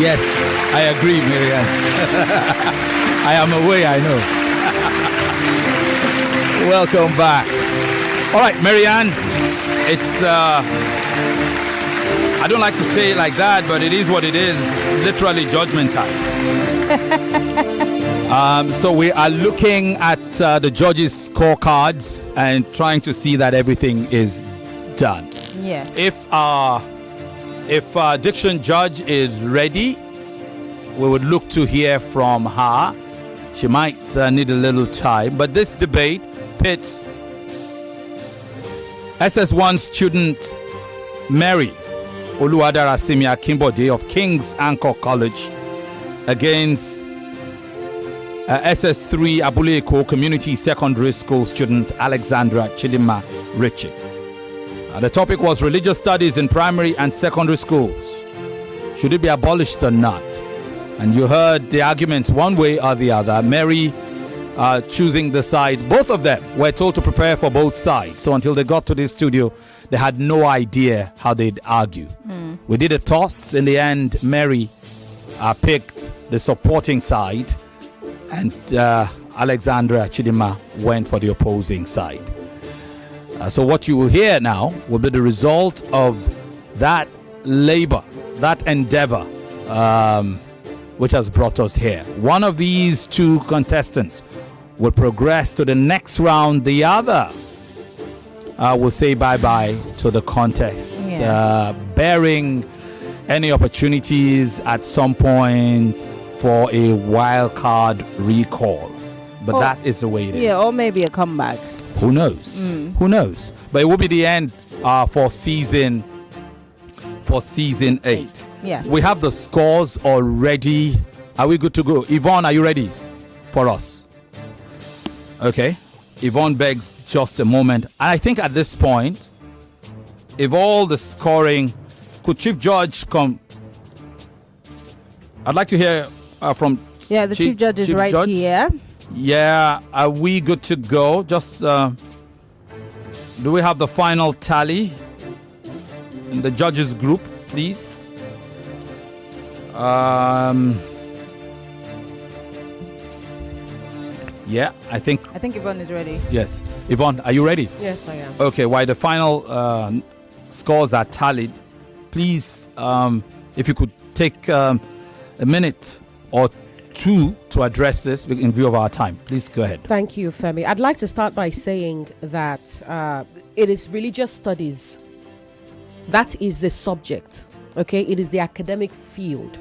Speaker 2: Yes, I agree, Marianne. I am away, I know. Welcome back. All right, Marianne, it's, I don't like to say it like that, but it is what it is. Literally judgment time. So we are looking at the judges' scorecards and trying to see that everything is done.
Speaker 3: Yes.
Speaker 2: If our diction judge is ready, we would look to hear from her. She might need a little time, but this debate pits SS1 student Mary Oluwadarasimi Akinbode of King's Anchor College against SS3 Abule Community Secondary School student Alexandra Chidinma Richy. The topic was religious studies in primary and secondary schools. Should it be abolished or not? And you heard the arguments one way or the other. Mary choosing the side. Both of them were told to prepare for both sides. So until they got to this studio, they had no idea how they'd argue. We did a toss. In the end, Mary picked the supporting side, and Alexandra Chidinma went for the opposing side. So what you will hear now will be the result of that labor, that endeavor, which has brought us here. One of these two contestants will progress to the next round. The other will say bye-bye to the contest, bearing any opportunities at some point for a wild card recall. But that is the way it is.
Speaker 3: Yeah, or maybe a comeback.
Speaker 2: Who knows? Who knows? But it will be the end for season 8.
Speaker 3: Yeah.
Speaker 2: We have the scores already. Are we good to go? Yvonne, are you ready for us? Okay. Yvonne begs just a moment. And I think at this point, if all the scoring, could Chief Judge come? I'd like to hear from
Speaker 3: the Chief Judge is right here.
Speaker 2: Yeah, are we good to go? Just do we have the final tally in the judges group, please? Yeah, I think
Speaker 3: Yvonne is ready.
Speaker 2: Yes. Yvonne, are you ready?
Speaker 3: Yes, I am.
Speaker 2: Okay, while the final scores are tallied, please, if you could take a minute or two to address this in view of our time. Please go ahead.
Speaker 6: Thank you, Femi. I'd like to start by saying that it is religious studies. That is the subject, okay? It is the academic field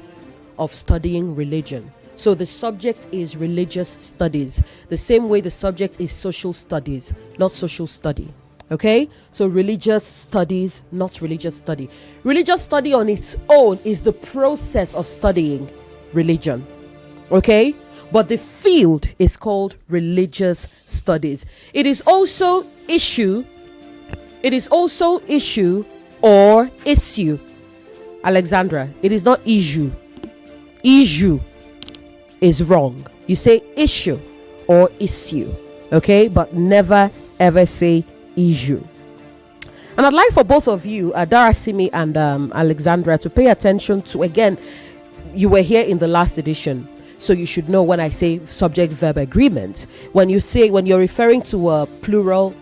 Speaker 6: of studying religion. So the subject is religious studies, the same way the subject is social studies, not social study. Okay? So religious studies, not religious study. Religious study on its own is the process of studying religion. Okay? But the field is called religious studies. It is also issue or issue. Alexandra, it is not issue. Issue is wrong. You say issue or issue. Okay? But never ever say issue. And I'd like for both of you, Darasimi and Alexandra, to pay attention to, again, you were here in the last edition, so you should know when I say subject verb agreement. When you're referring to a plural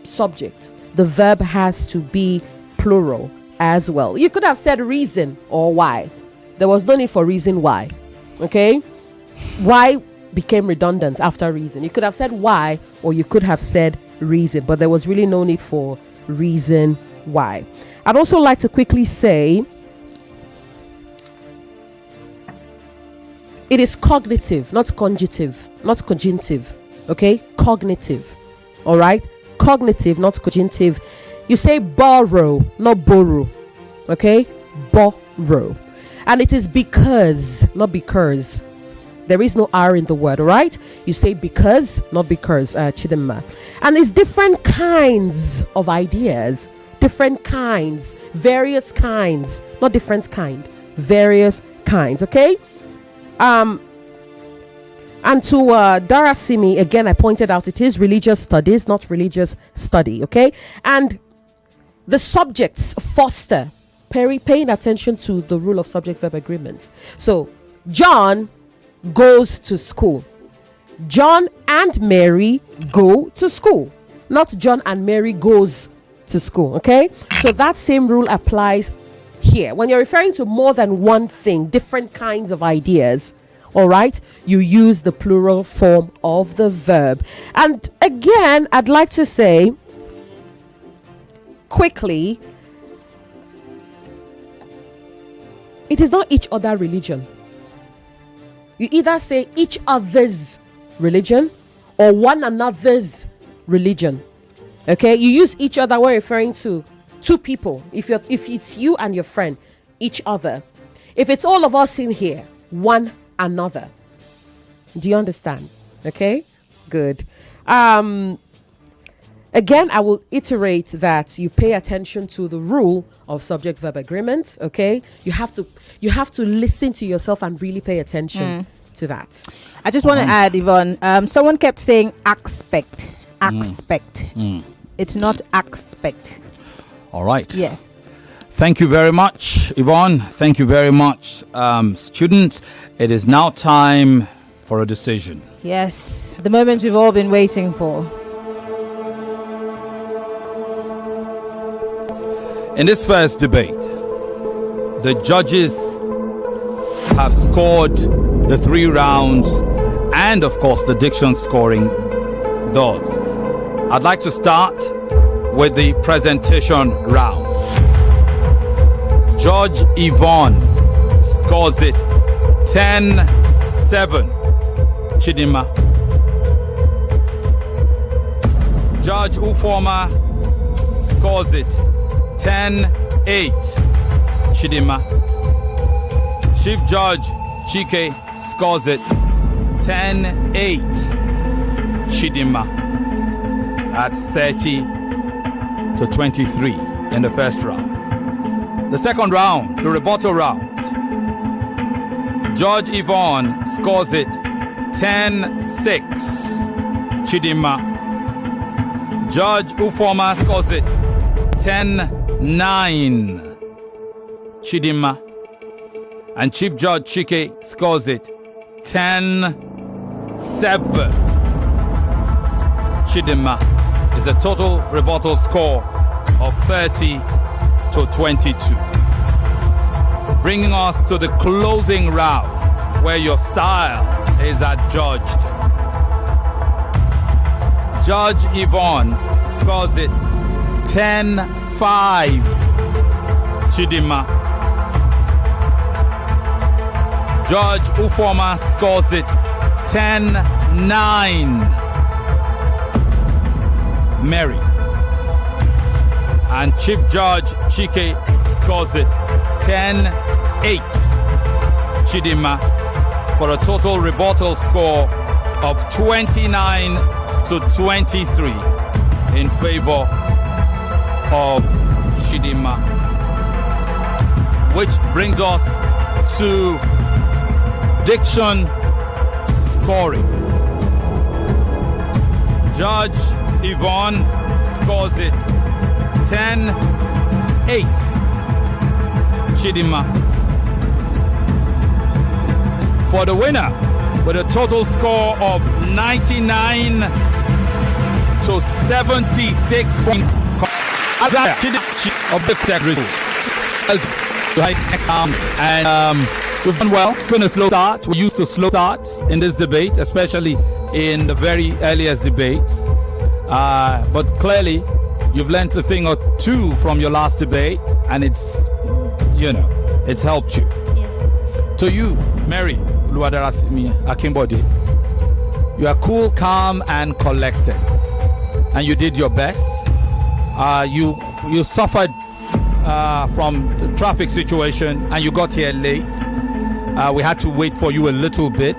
Speaker 6: subject, the verb has to be plural as well. You could have said reason or why. There was no need for reason why. Okay? Why became redundant after reason. You could have said why, or you could have said reason, but there was really no need for reason why. I'd also like to quickly say it is cognitive, not conjunctive, not conjunctive. Okay? Cognitive. All right? Cognitive, not conjunctive. You say borrow, not borrow. Okay? Borrow. And it is because, not because. There is no R in the word, all right? You say because, not because, Chidinma. And it's different kinds of ideas. Different kinds. Various kinds. Not different kind. Various kinds, okay? And to Darasimi, again, I pointed out it is religious studies, not religious study, okay? And the subjects foster, paying attention to the rule of subject-verb agreement. So, John goes to school. John and Mary go to school, not John and Mary goes to school. Okay, so that same rule applies here. When you're referring to more than one thing, different kinds of ideas, all right, you use the plural form of the verb. And again, I'd like to say quickly, it is not each other religion. You either say each other's religion or one another's religion. Okay? You use each other when referring to two people. If it's you and your friend, each other. If it's all of us in here, one another. Do you understand? Okay? Good. Again, I will iterate that you pay attention to the rule of subject-verb agreement. Okay, you have to listen to yourself and really pay attention to that.
Speaker 3: I just want to add, Yvonne. Someone kept saying expect. It's not expect.
Speaker 2: All right.
Speaker 3: Yes.
Speaker 2: Thank you very much, Yvonne. Thank you very much, students. It is now time for a decision.
Speaker 3: Yes, the moment we've all been waiting for.
Speaker 2: In this first debate, the judges have scored the 3 rounds and, of course, the diction scoring those. I'd like to start with the presentation round. Judge Yvonne scores it 10-7. Chidinma. Judge Ufoma scores it 10-8. Chidinma. Chief Judge Chike scores it 10-8. Chidinma. That's 30-23 in the first round. The second round, the rebuttal round. Judge Yvonne scores it 10-6. Chidinma. Judge Ufoma scores it 10-9. Chidinma. And Chief Judge Chike scores it 10-7. Chidinma. Is a total rebuttal score of 30-22. Bringing us to the closing round, where your style is adjudged. Judge Yvonne scores it 10-5. Chidinma. Judge Ufoma scores it 10-9. Mary. And Chief Judge Chike scores it 10-8. Chidinma, for a total rebuttal score of 29-23 in favor of Chidinma. Which brings us to diction scoring. Judge Yvonne scores it 10-8. Chidinma. For the winner, with a total score of 99-76 points. Of the secretary. And we've done well. It's been a slow start. We're used to slow starts in this debate, especially in the very earliest debates. But clearly, you've learned a thing or two from your last debate, and it's helped you.
Speaker 5: Yes.
Speaker 2: To you, Mary Oluwadarasimi Akinbode, you are cool, calm, and collected, and you did your best. You suffered from the traffic situation, and you got here late. We had to wait for you a little bit,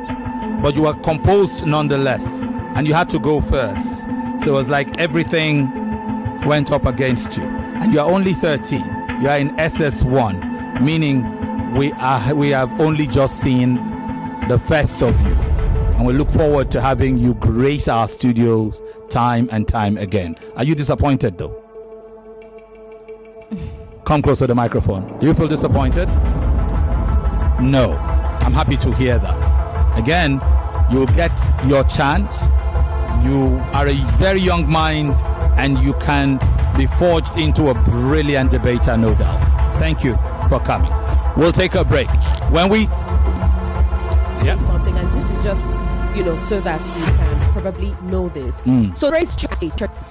Speaker 2: but you were composed nonetheless, and you had to go first. So it was like everything went up against you, and you are only 13. You are in SS1, meaning we have only just seen the first of you, and we look forward to having you grace our studios time and time again. Are you disappointed though? Come close to the microphone. Do you feel disappointed? No. I'm happy to hear that. Again, you'll get your chance. You are a very young mind, and you can be forged into a brilliant debater, no doubt. Thank you for coming. We'll take a break. When we
Speaker 6: something, and this is just so that you can probably know this. So raise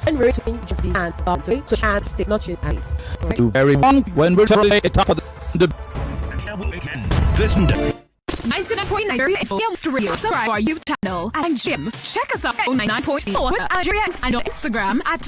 Speaker 6: and raise just the hand so hands stick, not your hands.
Speaker 2: Do very long when we're for the
Speaker 20: this 99.9 Stereo. Subscribe our YouTube channel and Jim. Check us out at 99.4 and on Instagram at